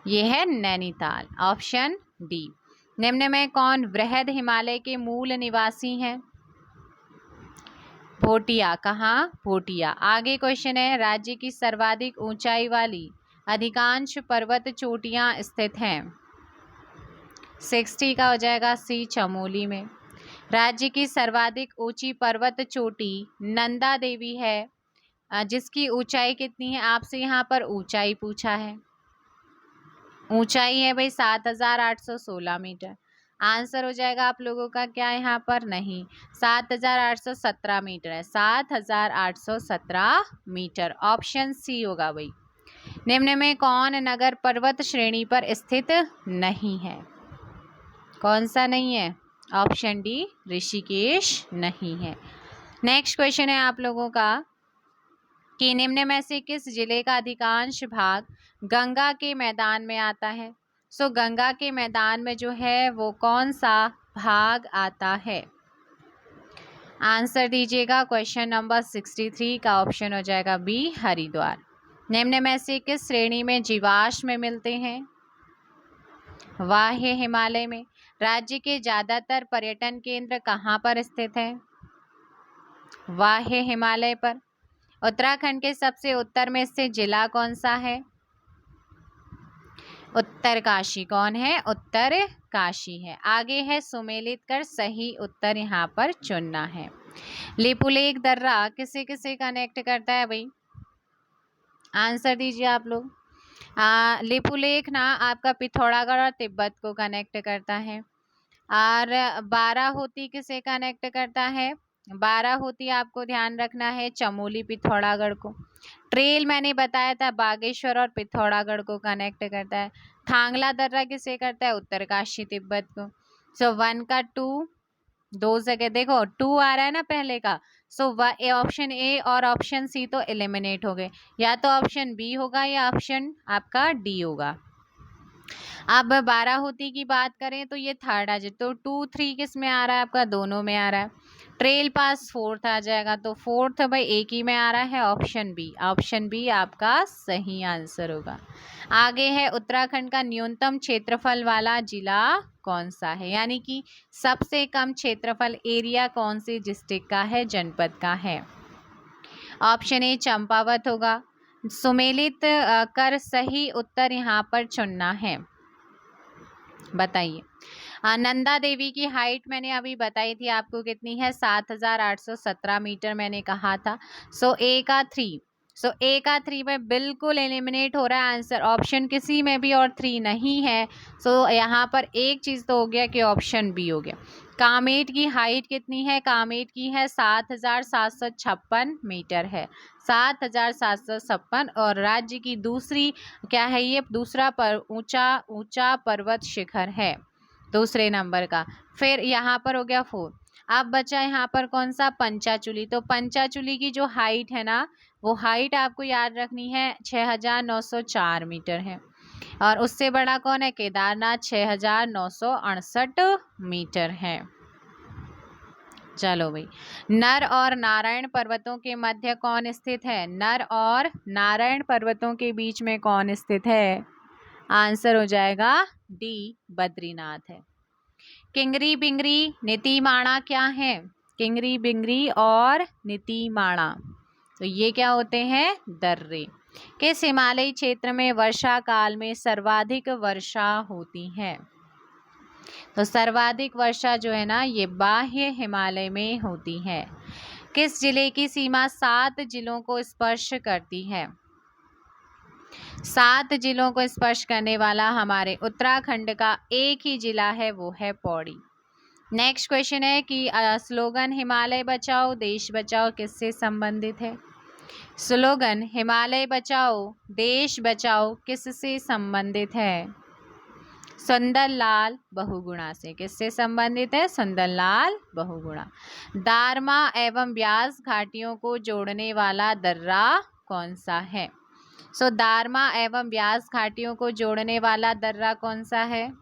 यह है नैनीताल, ऑप्शन डी। निम्न में कौन वृहद हिमालय के मूल निवासी हैं? भोटिया। कहाँ? भोटिया। आगे क्वेश्चन है, राज्य की सर्वाधिक ऊंचाई वाली अधिकांश पर्वत चोटियां स्थित हैं? 60 का हो जाएगा सी, चमोली में। राज्य की सर्वाधिक ऊंची पर्वत चोटी नंदा देवी है, जिसकी ऊंचाई कितनी है? आपसे यहाँ पर ऊंचाई पूछा है। ऊंचाई है भाई 7,816 मीटर। आंसर हो जाएगा आप लोगों का क्या यहाँ पर? नहीं, 7,817 मीटर है, 7,817 मीटर, ऑप्शन सी होगा भाई। निम्न में कौन नगर पर्वत श्रेणी पर स्थित नहीं है? कौन सा नहीं है? ऑप्शन डी, ऋषिकेश नहीं है। नेक्स्ट क्वेश्चन है आप लोगों का कि निम्न में से किस जिले का अधिकांश भाग गंगा के मैदान में आता है? सो गंगा के मैदान में जो है वो कौन सा भाग आता है? आंसर दीजिएगा क्वेश्चन नंबर 63 का, ऑप्शन हो जाएगा बी, हरिद्वार। निम्न में से किस श्रेणी में जीवाश्म मिलते हैं? वाह्य हिमालय में। राज्य के ज्यादातर पर्यटन केंद्र कहाँ पर स्थित हैं? वाह्य हिमालय पर। उत्तराखंड के सबसे उत्तर में स्थित जिला कौन सा है? उत्तरकाशी। कौन है? उत्तरकाशी है। आगे है सुमेलित कर सही उत्तर यहाँ पर चुनना है। लिपुलेख दर्रा किसे किसे कनेक्ट करता है भाई? आंसर दीजिए आप लोग। लिपुलेख ना आपका पिथौरागढ़ और तिब्बत को कनेक्ट करता है। और बाराहोती किसे कनेक्ट करता है? बाराहोती आपको ध्यान रखना है चमोली पिथौरागढ़ को। ट्रेल मैंने बताया था बागेश्वर और पिथौरागढ़ को कनेक्ट करता है। थांगला दर्रा किसे करता है? उत्तरकाशी तिब्बत को। सो 1 का 2, 2 जगह देखो 2 आ रहा है ना पहले का। सो ऑप्शन ए और ऑप्शन सी तो एलिमिनेट हो गए, या तो ऑप्शन बी होगा या ऑप्शन आपका डी होगा। अब बाराहोती की बात करें तो ये थर्ड आ जाए, तो 2, 3 किस में आ रहा है आपका? दोनों में आ रहा है। ट्रेल पास 4th आ जाएगा, तो 4th भाई एक ही में आ रहा है, ऑप्शन बी। ऑप्शन बी आपका सही आंसर होगा। आगे है उत्तराखंड का न्यूनतम क्षेत्रफल वाला जिला कौन सा है? यानी कि सबसे कम क्षेत्रफल एरिया कौन सी डिस्ट्रिक्ट का है, जनपद का है? ऑप्शन ए चंपावत होगा। सुमेलित कर सही उत्तर यहाँ पर चुनना है। बताइए। नंदा देवी की हाइट मैंने अभी बताई थी आपको कितनी है? 7,817 मीटर मैंने कहा था। सो ए का 3, सो ए का 3 में बिल्कुल एलिमिनेट हो रहा है आंसर। ऑप्शन किसी में भी और 3 नहीं है। सो यहाँ पर एक चीज़ तो हो गया कि ऑप्शन बी हो गया। कामेट की हाइट कितनी है? कामेट की है 7,756 मीटर है, 7,756। और राज्य की दूसरी क्या है? ये दूसरा पर ऊंचा पर्वत शिखर है, दूसरे नंबर का। फिर यहाँ पर हो गया 4। अब बचा यहाँ पर कौन सा? पंचाचूली। तो पंचाचूली की जो हाइट है ना, वो हाइट आपको याद रखनी है 6,904 मीटर है। और उससे बड़ा कौन है? केदारनाथ, 6,968 मीटर है। चलो भाई, नर और नारायण पर्वतों के मध्य कौन स्थित है? नर और नारायण पर्वतों के बीच में कौन स्थित है? आंसर हो जाएगा डी, बद्रीनाथ है। किंगरी बिंगरी नीतिमाणा क्या है? किंगरी बिंगरी और नीतिमाणा, तो ये क्या होते हैं? दर्रे। किस हिमालयी क्षेत्र में वर्षा काल में सर्वाधिक वर्षा होती है? तो सर्वाधिक वर्षा जो है ना, ये बाह्य हिमालय में होती है। किस जिले की सीमा 7 जिलों को स्पर्श करती है? 7 जिलों को स्पर्श करने वाला हमारे उत्तराखंड का एक ही जिला है, वो है पौड़ी। नेक्स्ट क्वेश्चन है कि स्लोगन हिमालय बचाओ देश बचाओ किससे संबंधित है? स्लोगन हिमालय बचाओ देश बचाओ किससे संबंधित है? सुंदरलाल बहुगुणा से। किससे संबंधित है? सुंदरलाल बहुगुणा। दारमा एवं ब्यास घाटियों को जोड़ने वाला दर्रा कौन सा है? सो दारमा एवं ब्यास घाटियों को जोड़ने वाला दर्रा कौन सा है?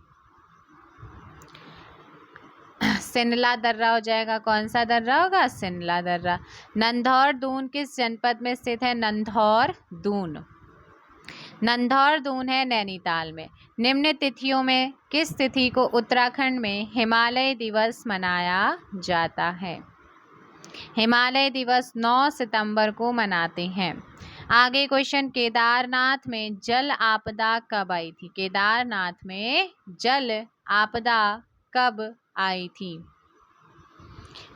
सिनला दर्रा हो जाएगा। कौन सा दर्रा होगा? सिनला दर्रा। नंधौर दून किस जनपद में स्थित है? नंधौर दून। नंधौर दून है नैनीताल में। निम्न तिथियों में किस तिथि को उत्तराखंड में हिमालय दिवस मनाया जाता है? हिमालय दिवस 9 सितंबर को मनाते हैं। आगे क्वेश्चन, केदारनाथ में जल आपदा कब आई थी? केदारनाथ में जल आपदा कब आई थी?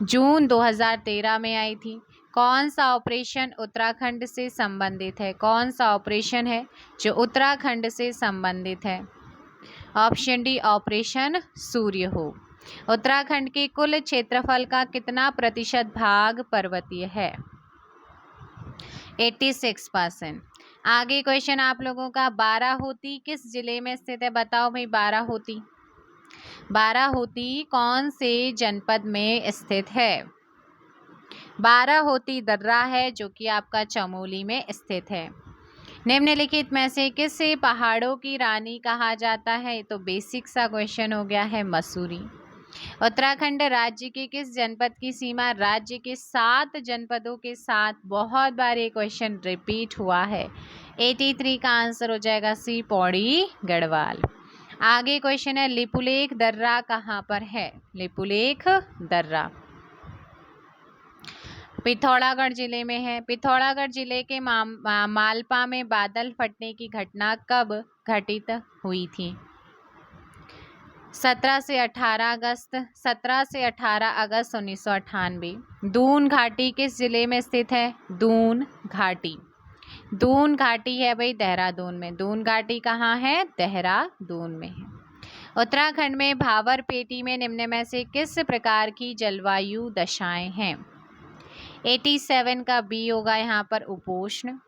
जून 2013 में आई थी। कौन सा ऑपरेशन उत्तराखंड से संबंधित है? कौन सा ऑपरेशन है जो उत्तराखंड से संबंधित है? ऑप्शन डी ऑपरेशन सूर्य हो। उत्तराखंड के कुल क्षेत्रफल का कितना प्रतिशत भाग पर्वतीय है? 86%। आगे क्वेश्चन आप लोगों का, बाराहोती किस जिले में स्थित है? बताओ भाई, बाराहोती। बाराहोती कौन से जनपद में स्थित है? बाराहोती दर्रा है जो कि आपका चमोली में स्थित है। निम्नलिखित में से किसे पहाड़ों की रानी कहा जाता है? तो बेसिक सा क्वेश्चन हो गया है, मसूरी। उत्तराखंड राज्य के किस जनपद की सीमा? राज्य के 7 जनपदों के साथ। बहुत बार ये क्वेश्चन रिपीट हुआ है। 83 का आंसर हो जाएगा सी, पौड़ी गढ़वाल। आगे क्वेश्चन है, लिपुलेख दर्रा कहाँ पर है? लिपुलेख दर्रा पिथौरागढ़ जिले में है। पिथौरागढ़ जिले के मालपा में बादल फटने की घटना कब घटित हुई थी? 17 से 18 अगस्त 1998। दून घाटी किस जिले में स्थित है? दून घाटी। दून घाटी है भाई देहरादून में। दून घाटी कहाँ है? देहरादून में है। उत्तराखंड में भावर पेटी में निम्न में से किस प्रकार की जलवायु दशाएं हैं? 87 का बी होगा यहाँ पर, उपोष्ण।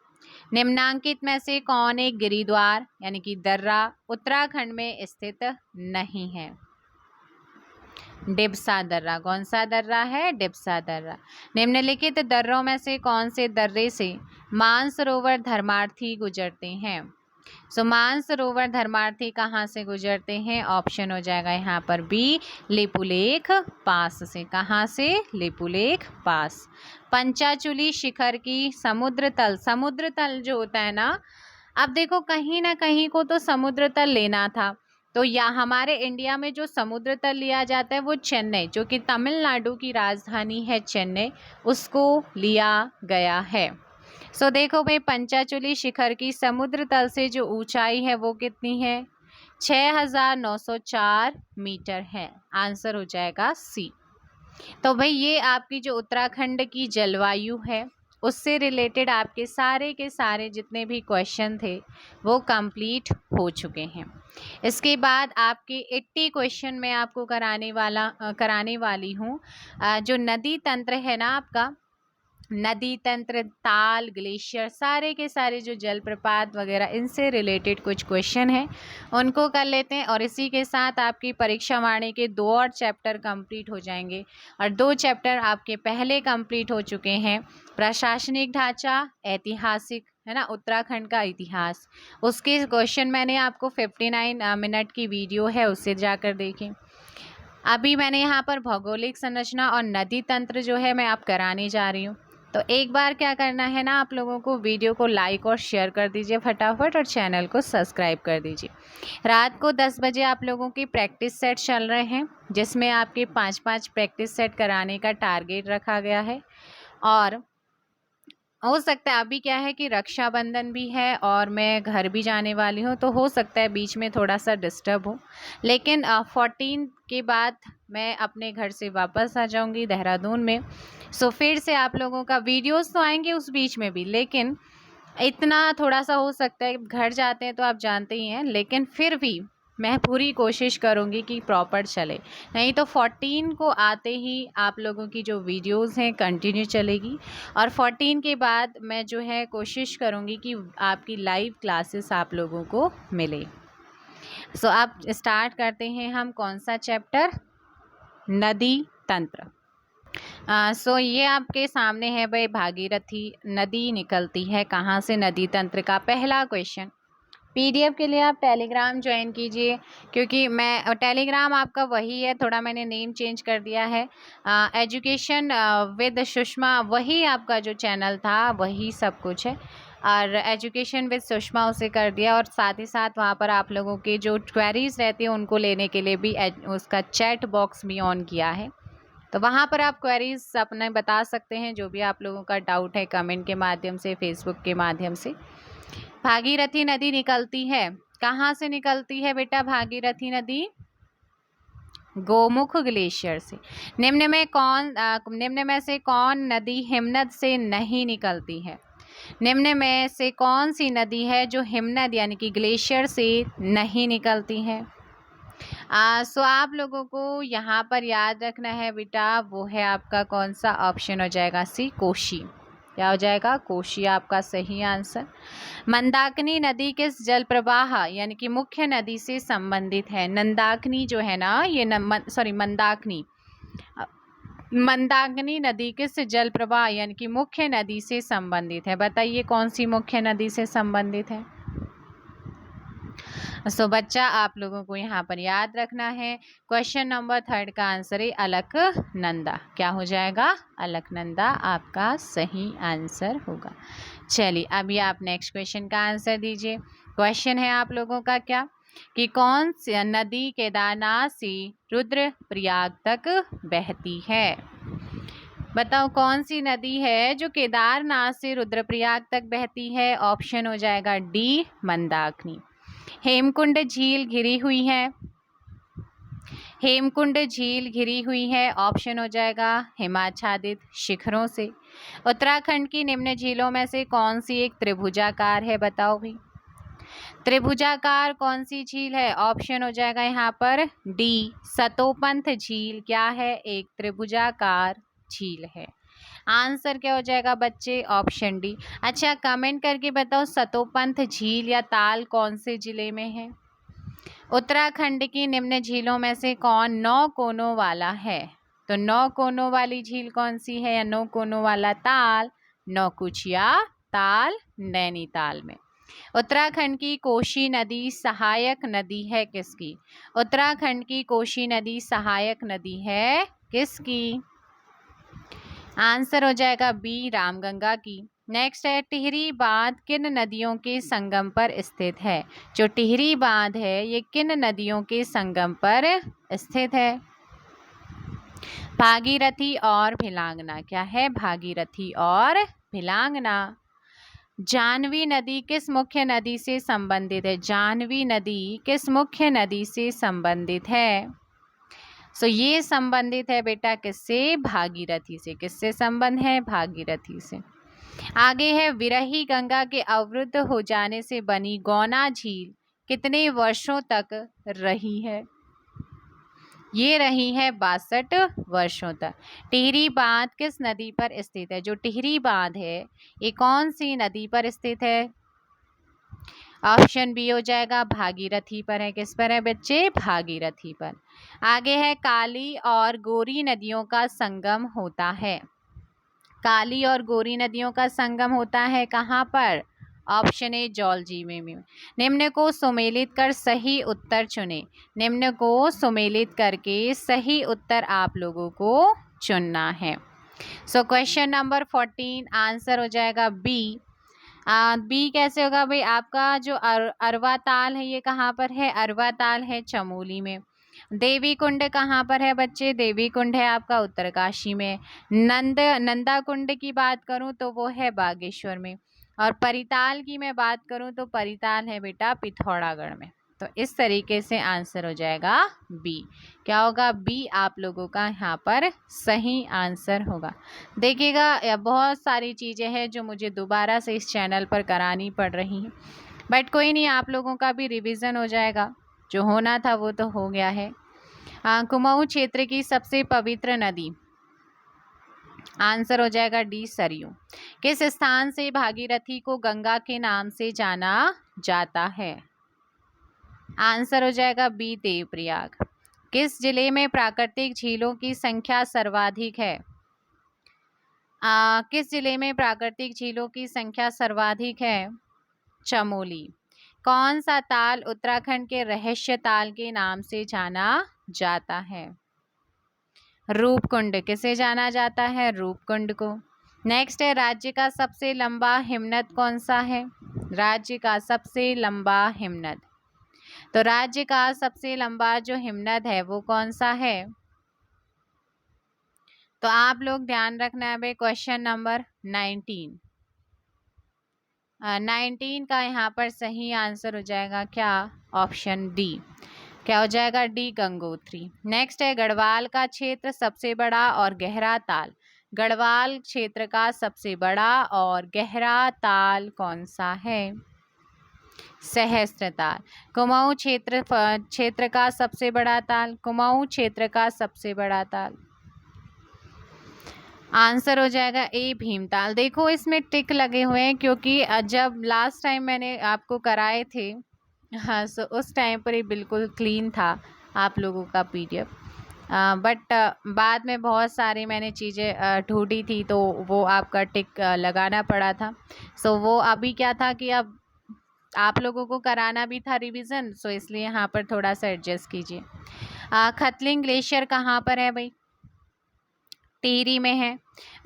निम्नांकित में से कौन एक गिरिद्वार यानी कि दर्रा उत्तराखंड में स्थित नहीं है? डिबसा दर्रा। कौन सा दर्रा है? डिबसा दर्रा। निम्नलिखित दर्रों में से कौन से दर्रे से मानसरोवर धर्मार्थी गुजरते हैं? सो मानसरोवर धर्मार्थी कहाँ से गुजरते हैं? ऑप्शन हो जाएगा यहाँ पर बी, लिपुलेख पास से। कहाँ से? लिपुलेख पास। पंचाचूली शिखर की समुद्र तल जो होता है ना, अब देखो कहीं ना कहीं को तो समुद्र तल लेना था, तो या हमारे इंडिया में जो समुद्र तल लिया जाता है वो चेन्नई, जो कि तमिलनाडु की राजधानी है चेन्नई, उसको लिया गया है। सो देखो भाई, पंचाचूली शिखर की समुद्र तल से जो ऊंचाई है वो कितनी है? 6904 मीटर है। आंसर हो जाएगा सी। तो भाई ये आपकी जो उत्तराखंड की जलवायु है उससे रिलेटेड आपके सारे के सारे जितने भी क्वेश्चन थे वो कंप्लीट हो चुके हैं। इसके बाद आपके 80 क्वेश्चन मैं आपको कराने वाली हूँ। जो नदी तंत्र है ना आपका, नदी तंत्र, ताल, ग्लेशियर, सारे के सारे जो जलप्रपात वगैरह इनसे रिलेटेड कुछ क्वेश्चन हैं उनको कर लेते हैं। और इसी के साथ आपकी परीक्षा वाणी के 2 और चैप्टर कंप्लीट हो जाएंगे। और 2 चैप्टर आपके पहले कंप्लीट हो चुके हैं, प्रशासनिक ढांचा, ऐतिहासिक है ना, उत्तराखंड का इतिहास। उसके क्वेश्चन मैंने आपको 59 मिनट की वीडियो है, उससे जाकर देखें। अभी मैंने यहाँ पर भौगोलिक संरचना और नदी तंत्र जो है मैं आप कराने जा रही हूँ। तो एक बार क्या करना है ना, आप लोगों को वीडियो को लाइक और शेयर कर दीजिए फटाफट, और चैनल को सब्सक्राइब कर दीजिए। रात को 10 बजे आप लोगों की प्रैक्टिस सेट चल रहे हैं, जिसमें आपके 5-5 प्रैक्टिस सेट कराने का टारगेट रखा गया है। और हो सकता है अभी क्या है कि रक्षाबंधन भी है और मैं घर भी जाने वाली हूँ, तो हो सकता है बीच में थोड़ा सा डिस्टर्ब हो, लेकिन 14 के बाद मैं अपने घर से वापस आ जाऊँगी देहरादून में। सो फिर से आप लोगों का वीडियोस तो आएंगे उस बीच में भी, लेकिन इतना थोड़ा सा हो सकता है, घर जाते हैं तो आप जानते ही हैं, लेकिन फिर भी मैं पूरी कोशिश करूँगी कि प्रॉपर चले। नहीं तो 14 को आते ही आप लोगों की जो वीडियोस हैं कंटिन्यू चलेगी, और 14 के बाद मैं जो है कोशिश करूँगी कि आपकी लाइव क्लासेस आप लोगों को मिले। सो आप स्टार्ट करते हैं हम कौन सा चैप्टर, नदी तंत्र। सो ये आपके सामने है भाई, भागीरथी नदी निकलती है कहाँ से, नदी तंत्र का पहला क्वेश्चन। पीडीएफ के लिए आप टेलीग्राम ज्वाइन कीजिए, क्योंकि मैं टेलीग्राम आपका वही है, थोड़ा मैंने नेम चेंज कर दिया है। एजुकेशन विद सुषमा वही आपका जो चैनल था वही सब कुछ है, और एजुकेशन विद सुषमा उसे कर दिया, और साथ ही साथ वहाँ पर आप लोगों के जो क्वेरीज रहती हैं उनको लेने के लिए भी उसका चैट बॉक्स भी ऑन किया है। तो वहाँ पर आप क्वेरीज अपने बता सकते हैं, जो भी आप लोगों का डाउट है, कमेंट के माध्यम से, फेसबुक के माध्यम से। भागीरथी नदी निकलती है कहाँ से, निकलती है बेटा भागीरथी नदी? गोमुख ग्लेशियर से। निम्न में से कौन नदी हिमनद से नहीं निकलती है? निम्न में से कौन सी नदी है जो हिमनद यानी कि ग्लेशियर से नहीं निकलती है? सो आप लोगों को यहाँ पर याद रखना है बेटा, वो है आपका कौन सा, ऑप्शन हो जाएगा सी, कोशी। क्या हो जाएगा? कोशी आपका सही आंसर। मंदाकिनी नदी किस जल प्रवाह यानी कि मुख्य नदी से संबंधित है? नंदाकिनी जो है ना, ये मंदाकिनी नदी किस जल प्रवाह यानी कि मुख्य नदी से संबंधित है? बताइए कौन सी मुख्य नदी से संबंधित है? सो बच्चा आप लोगों को यहाँ पर याद रखना है, क्वेश्चन नंबर 3 का आंसर है अलकनंदा। क्या हो जाएगा? अलकनंदा आपका सही आंसर होगा। चलिए अभी आप नेक्स्ट क्वेश्चन का आंसर दीजिए। क्वेश्चन है आप लोगों का क्या, कि कौन सी नदी केदारनाथ से रुद्रप्रयाग तक बहती है? बताओ कौन सी नदी है जो केदारनाथ से रुद्रप्रयाग तक बहती है? ऑप्शन हो जाएगा डी, मंदाकिनी। हेमकुंड झील घिरी हुई है, हेमकुंड झील घिरी हुई है, ऑप्शन हो जाएगा हिमाच्छादित शिखरों से। उत्तराखंड की निम्न झीलों में से कौन सी एक त्रिभुजाकार है? बताओ भी, त्रिभुजाकार कौन सी झील है? ऑप्शन हो जाएगा यहाँ पर डी, सतोपंथ झील क्या है? एक त्रिभुजाकार झील है। आंसर क्या हो जाएगा बच्चे? Option D. अच्छा कमेंट करके बताओ, सतोपंथ झील या ताल कौन से जिले में है? उत्तराखंड की निम्न झीलों में से कौन 9 कोनों वाला है? तो 9 कोनों वाली झील कौन सी है, या 9 कोनों वाला ताल? नौकुचिया ताल नैनीताल में। उत्तराखंड की कोशी नदी सहायक नदी है किसकी? उत्तराखंड की कोशी नदी सहायक नदी है किसकी? आंसर हो जाएगा बी, रामगंगा की। नेक्स्ट है, टिहरी बांध किन नदियों के संगम पर स्थित है? जो टिहरी बांध है ये किन नदियों के संगम पर स्थित है? भागीरथी और भिलांगना। क्या है? भागीरथी और भिलांगना। जाह्नवी नदी किस मुख्य नदी से संबंधित है? जाह्नवी नदी किस मुख्य नदी से संबंधित है? सो ये संबंधित है बेटा किससे? भागीरथी से। किससे संबंध है? भागीरथी से। आगे है, विरही गंगा के अवरुद्ध हो जाने से बनी गौना झील कितने वर्षों तक रही है? ये रही है 62 वर्षों तक। टिहरी बांध किस नदी पर स्थित है? जो टिहरी बांध है ये कौन सी नदी पर स्थित है? ऑप्शन बी हो जाएगा भागीरथी पर है। किस पर है बच्चे? भागीरथी पर। आगे है, काली और गोरी नदियों का संगम होता है। काली और गोरी नदियों का संगम होता है कहाँ पर? ऑप्शन ए, जौलजीबी में। निम्न को सुमेलित कर सही उत्तर चुने। निम्न को सुमेलित करके सही उत्तर आप लोगों को चुनना है। सो क्वेश्चन नंबर 14 आंसर हो जाएगा बी। बी कैसे होगा भाई? आपका जो अरवा ताल है ये कहाँ पर है? अरवा ताल है चमोली में। देवी कुंड कहाँ पर है बच्चे? देवी कुंड है आपका उत्तरकाशी में। नंदा कुंड की बात करूं तो वो है बागेश्वर में। और परिताल की मैं बात करूं तो परिताल है बेटा पिथौरागढ़ में। तो इस तरीके से आंसर हो जाएगा बी। क्या होगा? बी आप लोगों का यहाँ पर सही आंसर होगा। देखिएगा बहुत सारी चीज़ें हैं जो मुझे दोबारा से इस चैनल पर करानी पड़ रही हैं, बट कोई नहीं, आप लोगों का भी रिवीजन हो जाएगा। जो होना था वो तो हो गया है। कुमाऊं क्षेत्र की सबसे पवित्र नदी, आंसर हो जाएगा डी सरयू। किस स्थान से भागीरथी को गंगा के नाम से जाना जाता है? आंसर हो जाएगा बी देवप्रयाग। किस जिले में प्राकृतिक झीलों की संख्या सर्वाधिक है? किस जिले में प्राकृतिक झीलों की संख्या सर्वाधिक है? चमोली। कौन सा ताल उत्तराखंड के रहस्य ताल के नाम से जाना जाता है? रूपकुंड। किसे जाना जाता है? रूपकुंड को। नेक्स्ट है राज्य का सबसे लंबा हिमनद कौन सा है? राज्य का सबसे लंबा हिमनद, तो राज्य का सबसे लंबा जो हिमनद है वो कौन सा है? तो आप लोग ध्यान रखना है भाई, क्वेश्चन नंबर 19 19 का यहाँ पर सही आंसर हो जाएगा क्या? Option D. क्या हो जाएगा? डी गंगोत्री। नेक्स्ट है गढ़वाल का क्षेत्र सबसे बड़ा और गहरा ताल। गढ़वाल क्षेत्र का सबसे बड़ा और गहरा ताल कौन सा है? सहस्त्रताल। कुमाऊं क्षेत्र का सबसे बड़ा ताल। कुमाऊं क्षेत्र का सबसे बड़ा ताल, आंसर हो जाएगा ए भीमताल। देखो इसमें टिक लगे हुए हैं क्योंकि जब लास्ट टाइम मैंने आपको कराए थे, हाँ, सो उस टाइम पर ही बिल्कुल क्लीन था आप लोगों का पीडीएफ, बट बाद में बहुत सारी मैंने चीज़ें ढूंढी थी तो वो आपका टिक लगाना पड़ा था। सो वो अभी क्या था कि अब आप लोगों को कराना भी था रिवीजन, सो इसलिए यहाँ पर थोड़ा सा एडजस्ट कीजिए। खतलिंग ग्लेशियर कहाँ पर है भाई? टिहरी में है।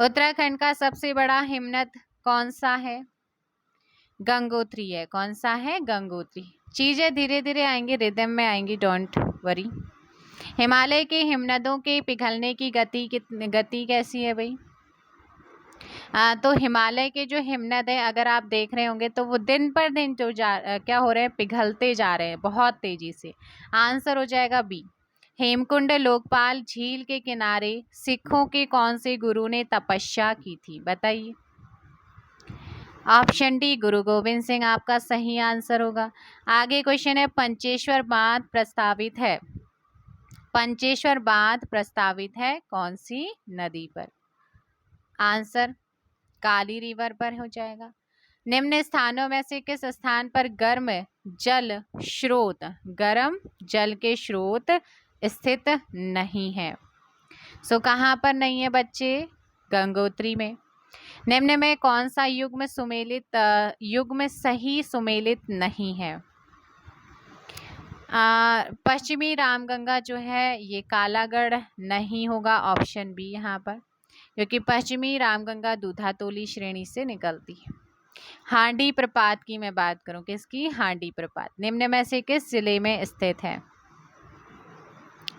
उत्तराखंड का सबसे बड़ा हिमनद कौन सा है? गंगोत्री है। कौन सा है? गंगोत्री। चीजें धीरे धीरे आएंगी, रिदम में आएंगी, डोंट वरी। हिमालय के हिमनदों के पिघलने की गति कैसी है भाई? तो हिमालय के जो हिमनद है अगर आप देख रहे होंगे तो वो दिन पर दिन जो क्या हो रहे हैं? पिघलते जा रहे हैं बहुत तेजी से। आंसर हो जाएगा बी। हेमकुंड लोकपाल झील के किनारे सिखों के कौन से गुरु ने तपस्या की थी? बताइए। ऑप्शन डी गुरु गोविंद सिंह आपका सही आंसर होगा। आगे क्वेश्चन है पंचेश्वर बांध प्रस्तावित है। पंचेश्वर बांध प्रस्तावित है कौन सी नदी पर? आंसर काली रिवर पर हो जाएगा। निम्न स्थानों में से किस स्थान पर गर्म जल के स्रोत स्थित नहीं है? सो कहाँ पर नहीं है बच्चे? गंगोत्री में। निम्न में कौन सा युग्म सही सुमेलित नहीं है? पश्चिमी रामगंगा जो है ये कालागढ़ नहीं होगा, ऑप्शन बी यहाँ पर, क्योंकि पश्चिमी रामगंगा दूधातोली श्रेणी से निकलती है। हांडी प्रपात की मैं बात करूं, किसकी? हांडी प्रपात निम्न में से किस जिले में स्थित है?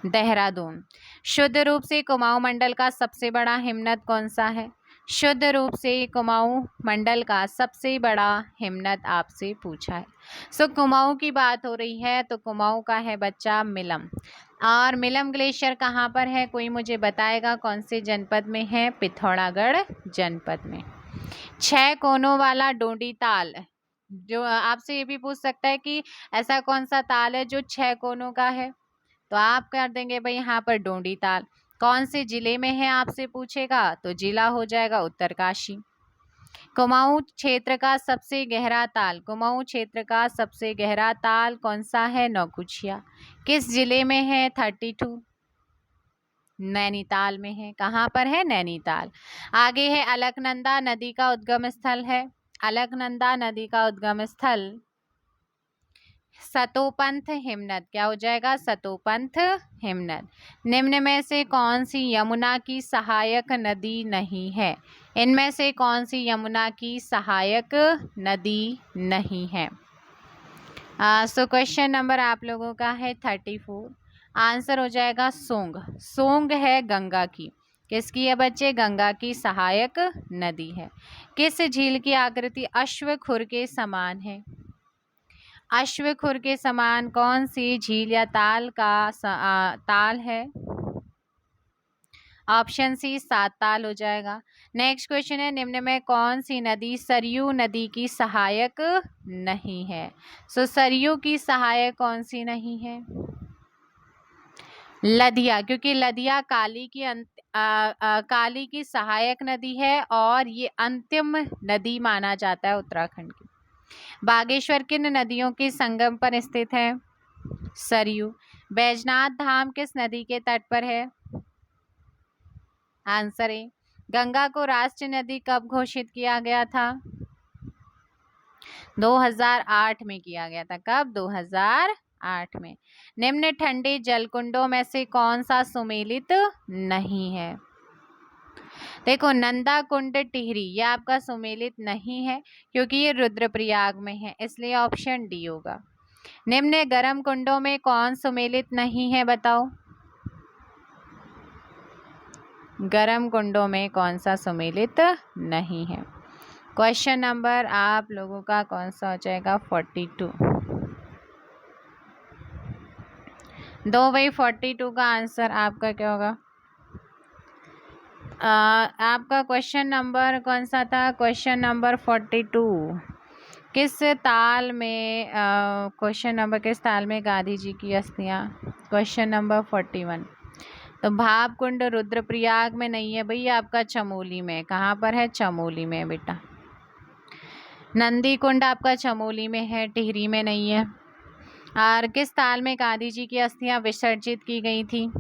देहरादून। शुद्ध रूप से कुमाऊं मंडल का सबसे बड़ा हिमनद कौन सा है? शुद्ध रूप से कुमाऊं मंडल का सबसे बड़ा हिमनद आपसे पूछा है। सो कुमाऊं की बात हो रही है तो कुमाऊं का है बच्चा मिलम। और मिलम ग्लेशियर कहाँ पर है? कोई मुझे बताएगा कौन से जनपद में है? पिथौरागढ़ जनपद में। 6 कोनों वाला डोंडी ताल, जो आपसे ये भी पूछ सकता है कि ऐसा कौन सा ताल है जो 6 कोनों का है, तो आप कर देंगे भाई यहाँ पर डोंडी ताल। कौन से जिले में है आपसे पूछेगा तो जिला हो जाएगा उत्तरकाशी। कुमाऊं क्षेत्र का सबसे गहरा ताल, कुमाऊं क्षेत्र का सबसे गहरा ताल कौन सा है? नौकुचिया। किस जिले में है? 32 नैनीताल में है। कहाँ पर है? नैनीताल। आगे है अलकनंदा नदी का उद्गम स्थल है। अलकनंदा नदी का उद्गम स्थल सतोपंथ हिमनद, क्या हो जाएगा? सतोपंथ हिमनद। निम्न में से कौन सी यमुना की सहायक नदी नहीं है? इनमें से कौन सी यमुना की सहायक नदी नहीं है? सो क्वेश्चन नंबर आप लोगों का है 34। आंसर हो जाएगा सोंग। सोंग है गंगा की, किसकी है बच्चे? गंगा की सहायक नदी है। किस झील की आकृति अश्वखुर के समान है? अश्वखुर के समान कौन सी झील या ताल का ताल है? ऑप्शन सी सात ताल हो जाएगा। नेक्स्ट क्वेश्चन है, निम्न में कौन सी नदी सरयू नदी की सहायक नहीं है? सो सरयू की सहायक कौन सी नहीं है? लदिया, क्योंकि लदिया काली की सहायक नदी है और ये अंतिम नदी माना जाता है उत्तराखंड की। बागेश्वर किन नदियों के संगम पर स्थित है? सरयू। बैजनाथ धाम किस नदी के तट पर है? Answer A. गंगा को राष्ट्रीय नदी कब घोषित किया गया था? 2008 में किया गया था। कब? 2008 में। निम्न ठंडे जलकुंडों में से कौन सा सुमेलित नहीं है? देखो, नंदा कुंड टिहरी ये आपका सुमेलित नहीं है क्योंकि ये रुद्रप्रयाग में है, इसलिए ऑप्शन डी होगा। निम्न गर्म कुंडों में कौन सुमेलित नहीं है? बताओ, गर्म कुंडों में कौन सा सुमेलित नहीं है? क्वेश्चन नंबर आप लोगों का कौन सा हो जाएगा? 42। दो भाई, 42 का आंसर आपका क्या होगा? आपका क्वेश्चन नंबर कौन सा था? Question number 42। किस ताल में क्वेश्चन नंबर किस ताल में गांधी जी की अस्थियां? Question number 41। तो भावकुंड रुद्रप्रयाग में नहीं है भैया, आपका चमोली में। कहाँ पर है? चमोली में बेटा। नंदी कुंड आपका चमोली में है, टिहरी में नहीं है। और किस ताल में गांधी जी की अस्थियां विसर्जित की गई थी?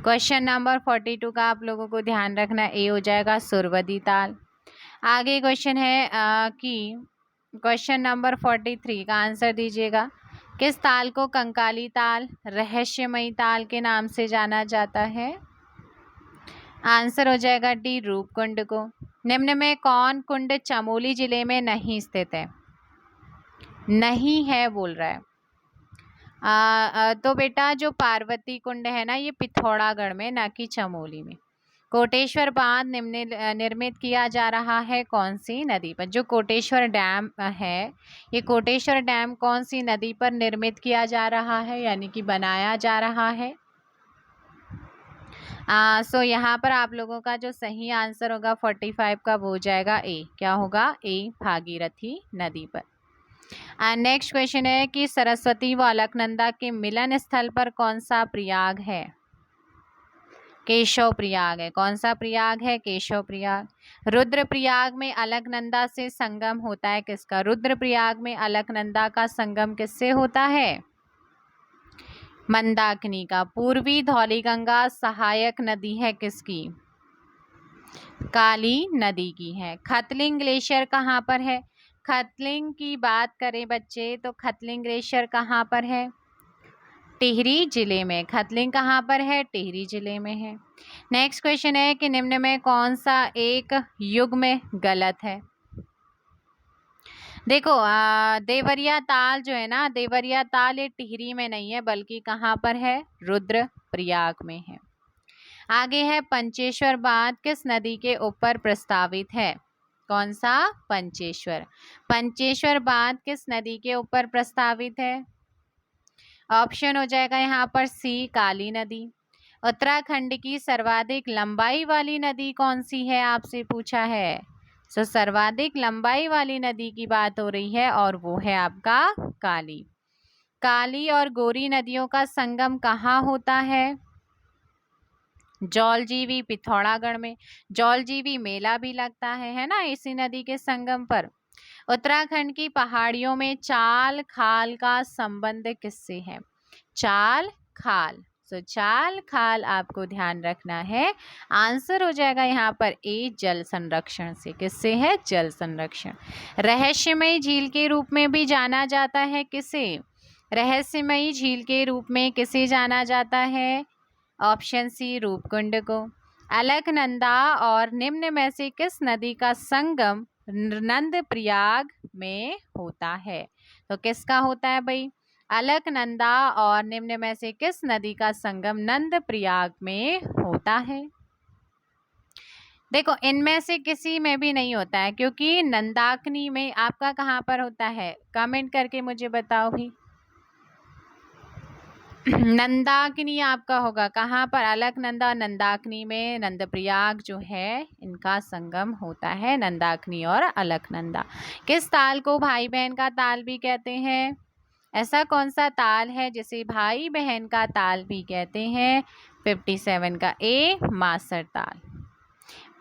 क्वेश्चन नंबर 42 का आप लोगों को ध्यान रखना, ए हो जाएगा सुरवदी ताल। आगे क्वेश्चन है कि क्वेश्चन नंबर 43 का आंसर दीजिएगा। किस ताल को कंकाली ताल, रहस्यमयी ताल के नाम से जाना जाता है? आंसर हो जाएगा डी, रूपकुंड को। निम्न में कौन कुंड चमोली जिले में नहीं स्थित है? नहीं है बोल रहा है। तो बेटा जो पार्वती कुंड है ना, ये पिथौरागढ़ में, ना कि चमोली में। कोटेश्वर बांध निर्मित किया जा रहा है कौन सी नदी पर? जो कोटेश्वर डैम है, ये कोटेश्वर डैम कौन सी नदी पर निर्मित किया जा रहा है, यानी कि बनाया जा रहा है? सो यहाँ पर आप लोगों का जो सही आंसर होगा 45 का, वो हो जाएगा ए। क्या होगा? ए, भागीरथी नदी पर। नेक्स्ट क्वेश्चन है कि सरस्वती व अलकनंदा के मिलन स्थल पर कौन सा प्रयाग है? केशव प्रयाग है। कौन सा प्रयाग है? केशव प्रयाग। रुद्रप्रयाग में अलकनंदा से संगम होता है किसका? रुद्रप्रयाग में अलकनंदा का संगम किससे होता है? मंदाकिनी का। पूर्वी धौलीगंगा सहायक नदी है किसकी? काली नदी की है। खतलिंग ग्लेशियर कहाँ पर है? खतलिंग की बात करें बच्चे तो खतलिंग ग्लेशियर कहाँ पर है? टिहरी जिले में। खतलिंग कहाँ पर है? टिहरी जिले में है। नेक्स्ट क्वेश्चन है कि निम्न में कौन सा एक युग्म गलत है? देखो, देवरिया ताल जो है ना, देवरिया ताल ये टिहरी में नहीं है बल्कि कहाँ पर है? रुद्रप्रयाग में है। आगे है पंचेश्वर बांध किस नदी के ऊपर प्रस्तावित है? कौन सा? पंचेश्वर। पंचेश्वर बांध किस नदी के ऊपर प्रस्तावित है? ऑप्शन हो जाएगा यहाँ पर सी, काली नदी। उत्तराखंड की सर्वाधिक लंबाई वाली नदी कौन सी है, आपसे पूछा है। सो सर्वाधिक लंबाई वाली नदी की बात हो रही है और वो है आपका काली। काली और गोरी नदियों का संगम कहाँ होता है? जौलजीबी पिथौरागढ़ में। जौलजीबी मेला भी लगता है ना, इसी नदी के संगम पर। उत्तराखंड की पहाड़ियों में चाल खाल का संबंध किससे है? चाल खाल। सो चाल खाल आपको ध्यान रखना है। आंसर हो जाएगा यहाँ पर ए, जल संरक्षण से। किससे है? जल संरक्षण। रहस्यमयी झील के रूप में भी जाना जाता है किसे? रहस्यमयी झील के रूप में किसे जाना जाता है? ऑप्शन सी, रूपकुंड को। अलकनंदा और निम्न में से किस नदी का संगम नंद प्रयाग में होता है? तो किसका होता है भाई? अलकनंदा और निम्न में से किस नदी का संगम नंद प्रयाग में होता है? देखो, इनमें से किसी में भी नहीं होता है, क्योंकि नंदाकिनी में आपका कहाँ पर होता है? कमेंट करके मुझे बताओ भी। नंदाकिनी आपका होगा कहाँ पर? अलकनंदा और नंदाकिनी में नंदप्रयाग जो है इनका संगम होता है, नंदाकिनी और अलकनंदा। किस ताल को भाई बहन का ताल भी कहते हैं? ऐसा कौन सा ताल है जिसे भाई बहन का ताल भी कहते हैं? 57 का ए, मासर ताल।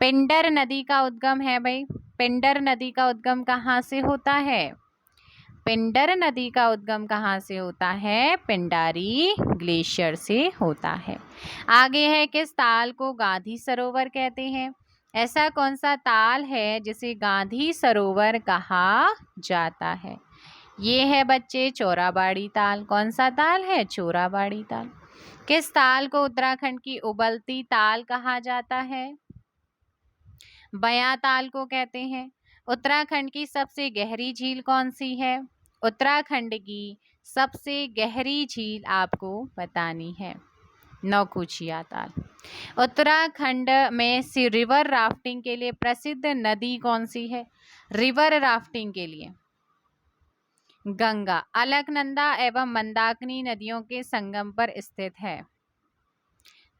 पिंडर नदी का उद्गम है भाई। पिंडर नदी का उद्गम कहाँ से होता है? पिंडर नदी का उद्गम कहाँ से होता है? पिंडारी ग्लेशियर से होता है। आगे है, किस ताल को गांधी सरोवर कहते हैं? ऐसा कौन सा ताल है जिसे गांधी सरोवर कहा जाता है? ये है बच्चे चोराबाड़ी ताल। कौन सा ताल है? चोराबाड़ी ताल। किस ताल को उत्तराखंड की उबलती ताल कहा जाता है? बयां ताल को कहते हैं। उत्तराखंड की सबसे गहरी झील कौन सी है? उत्तराखंड की सबसे गहरी झील आपको बतानी है, नौकुचिया ताल। उत्तराखंड में रिवर राफ्टिंग के लिए प्रसिद्ध नदी कौन सी है? रिवर राफ्टिंग के लिए गंगा। अलकनंदा एवं मंदाकिनी नदियों के संगम पर स्थित है।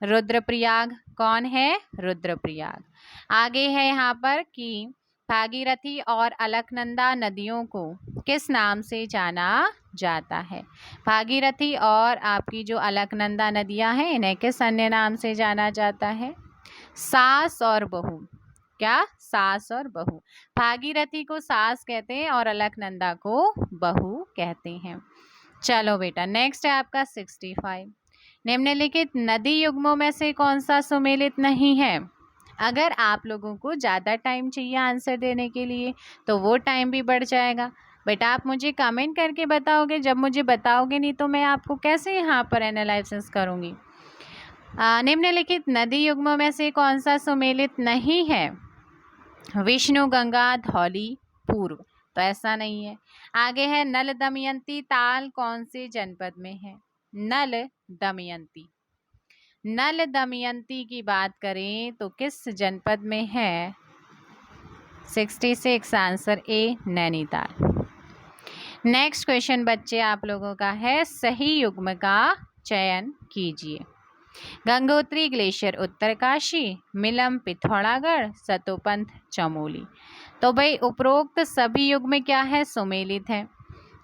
रुद्रप्रयाग। कौन है? रुद्रप्रयाग। आगे है यहाँ पर कि भागीरथी और अलकनंदा नदियों को किस नाम से जाना जाता है? भागीरथी और आपकी जो अलकनंदा नदियां हैं इन्हें किस अन्य नाम से जाना जाता है? सास और बहू। क्या? सास और बहू। भागीरथी को सास कहते हैं और अलकनंदा को बहू कहते हैं। चलो बेटा, नेक्स्ट है आपका 65। निम्नलिखित नदी युग्मों में से कौन सा सुमेलित नहीं है? अगर आप लोगों को ज़्यादा टाइम चाहिए आंसर देने के लिए तो वो टाइम भी बढ़ जाएगा। बेटा आप मुझे कमेंट करके बताओगे, जब मुझे बताओगे नहीं तो मैं आपको कैसे यहाँ पर एनालिसिस करूँगी। निम्नलिखित नदी युग्मों में से कौन सा सुमेलित नहीं है? विष्णु, गंगा, धौली, पूर्व। तो ऐसा नहीं है। आगे है, नल दमयंती ताल कौन से जनपद में है? नल दमयंती। नल दमयंती की बात करें तो किस जनपद में है? 66 answer A, Nainital. Next question बच्चे आप लोगों का है, सही युग्म का चयन कीजिए। गंगोत्री ग्लेशियर उत्तरकाशी, मिलम पिथौरागढ़, सतोपंथ चमोली। तो भाई उपरोक्त सभी युग्म क्या है? सुमेलित है।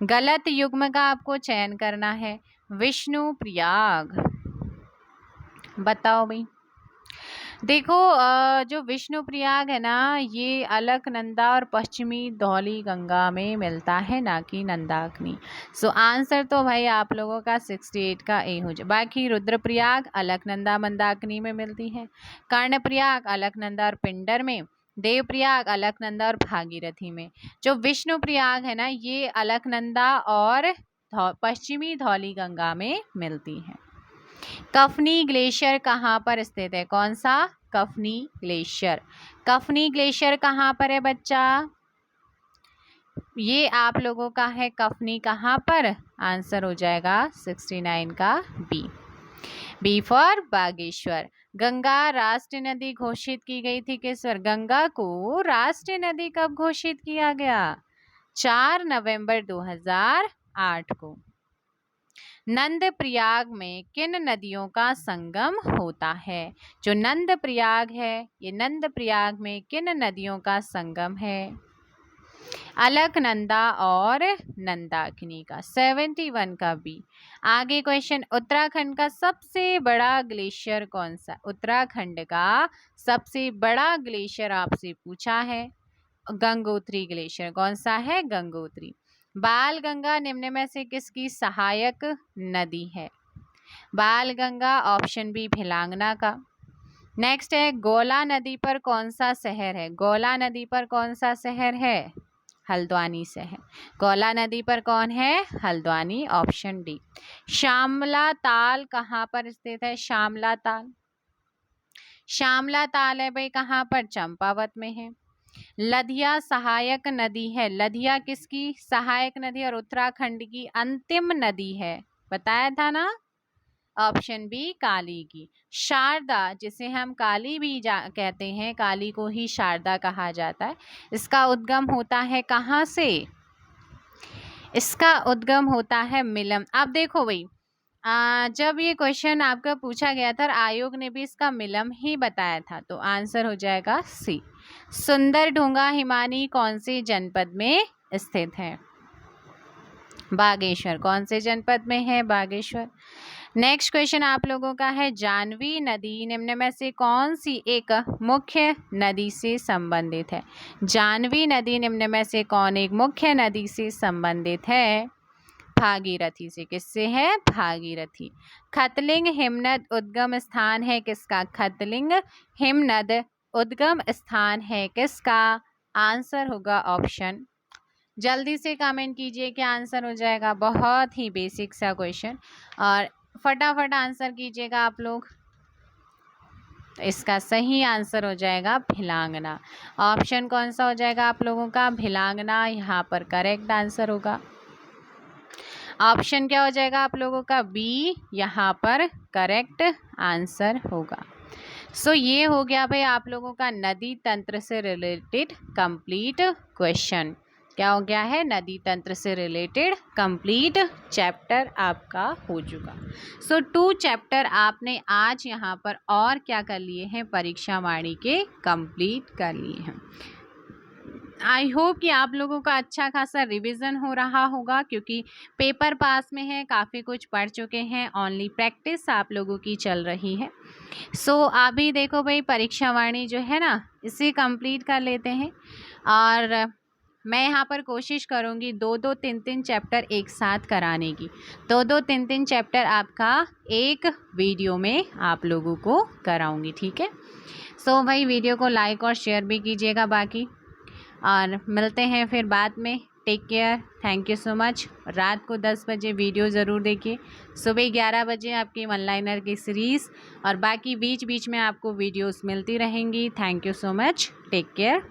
गलत युग्म का आपको चयन करना है, विष्णु प्रयाग। बताओ भाई। देखो जो विष्णु प्रयाग है ना, ये अलकनंदा और पश्चिमी धौली गंगा में मिलता है, ना कि नंदाकिनी। सो आंसर तो भाई आप लोगों का 68 का ए हो जाए। बाकी रुद्रप्रयाग अलकनंदा मंदाकिनी में मिलती है, कर्णप्रयाग अलकनंदा और पिंडर में, देवप्रयाग अलकनंदा और भागीरथी में। जो विष्णु प्रयाग है ना, ये अलकनंदा और पश्चिमी धौली गंगा में मिलती है। कफनी ग्लेशियर कहाँ पर स्थित है? कौन सा? कफनी ग्लेशियर। कफनी ग्लेशियर कहाँ पर है बच्चा? ये आप लोगों का है कफनी कहाँ पर? आंसर हो जाएगा 69 का B. B for Bageshwar. Ganga राष्ट्रीय नदी घोषित की गई थी किस वर्ष? गंगा को राष्ट्रीय नदी कब घोषित किया गया? 4 नवंबर 2008 को। नंद प्रयाग में किन नदियों का संगम होता है? जो नंद प्रयाग है, ये नंद प्रयाग में किन नदियों का संगम है? अलकनंदा और नंदाकिनी का। 71 का बी। आगे क्वेश्चन, उत्तराखंड का सबसे बड़ा ग्लेशियर कौन सा? उत्तराखंड का सबसे बड़ा ग्लेशियर आपसे पूछा है, गंगोत्री ग्लेशियर। कौन सा है? गंगोत्री। बाल गंगा निम्न में से किसकी सहायक नदी है? बाल गंगा, ऑप्शन बी भिलांगना का। नेक्स्ट है गोला नदी पर कौन सा शहर है? गोला नदी पर कौन सा शहर है? हल्द्वानी शहर। गोला नदी पर कौन है? Haldwani, option D. श्यामला ताल कहाँ पर स्थित है? श्यामला ताल, श्यामला ताल है भाई कहाँ पर? चंपावत में है। लधिया सहायक नदी है, लधिया किसकी सहायक नदी और उत्तराखंड की अंतिम नदी है? बताया था ना, ऑप्शन बी काली की। शारदा, जिसे हम काली भी कहते हैं, काली को ही शारदा कहा जाता है, इसका उद्गम होता है कहाँ से? इसका उद्गम होता है मिलम। अब देखो भाई, जब ये क्वेश्चन आपका पूछा गया था, आयोग ने भी इसका मिलम ही बताया था, तो आंसर हो जाएगा सी। सुंदर ढूंगा हिमानी कौन से जनपद में स्थित है? बागेश्वर। कौन से जनपद में है? बागेश्वर। नेक्स्ट क्वेश्चन आप लोगों का है, जानवी नदी निम्न में से कौन सी एक मुख्य नदी से संबंधित है? जानवी नदी निम्न में से कौन एक मुख्य नदी से संबंधित है? भागीरथी से। किससे है? भागीरथी। खतलिंग हिमनद उद्गम स्थान है किसका? खतलिंग हिमनद उद्गम स्थान है किसका? आंसर होगा ऑप्शन। जल्दी से कमेंट कीजिए क्या आंसर हो जाएगा। बहुत ही बेसिक सा क्वेश्चन, और फटाफट आंसर कीजिएगा आप लोग। तो इसका सही आंसर हो जाएगा भिलांगना। ऑप्शन कौन सा हो जाएगा आप लोगों का? भिलांगना यहाँ पर करेक्ट आंसर होगा। ऑप्शन क्या हो जाएगा आप लोगों का? बी यहाँ पर करेक्ट आंसर होगा। सो ये हो गया भाई आप लोगों का नदी तंत्र से रिलेटेड कंप्लीट क्वेश्चन। क्या हो गया है? नदी तंत्र से रिलेटेड कंप्लीट चैप्टर आपका हो चुका। सो 2 चैप्टर आपने आज यहाँ पर और क्या कर लिए हैं? परीक्षा वाणी के कंप्लीट कर लिए हैं। आई होप कि आप लोगों का अच्छा खासा रिवीजन हो रहा होगा, क्योंकि पेपर पास में है, काफ़ी कुछ पढ़ चुके हैं, ओनली प्रैक्टिस आप लोगों की चल रही है। सो अभी देखो भाई, परीक्षा वाणी जो है ना, इसे कंप्लीट कर लेते हैं, और मैं यहाँ पर कोशिश करूँगी 2-2, 3-3 चैप्टर एक साथ कराने की। 2-2, 3-3 चैप्टर आपका एक वीडियो में आप लोगों को कराऊँगी, ठीक है। सो भाई वीडियो को लाइक और शेयर भी कीजिएगा बाकी, और मिलते हैं फिर बाद में। Take care, thank you so much. रात को 10 बजे वीडियो ज़रूर देखिए, सुबह 11 बजे आपकी वन लाइनर की सीरीज़, और बाकी बीच बीच में आपको वीडियोस मिलती रहेंगी। Thank you so much, take care.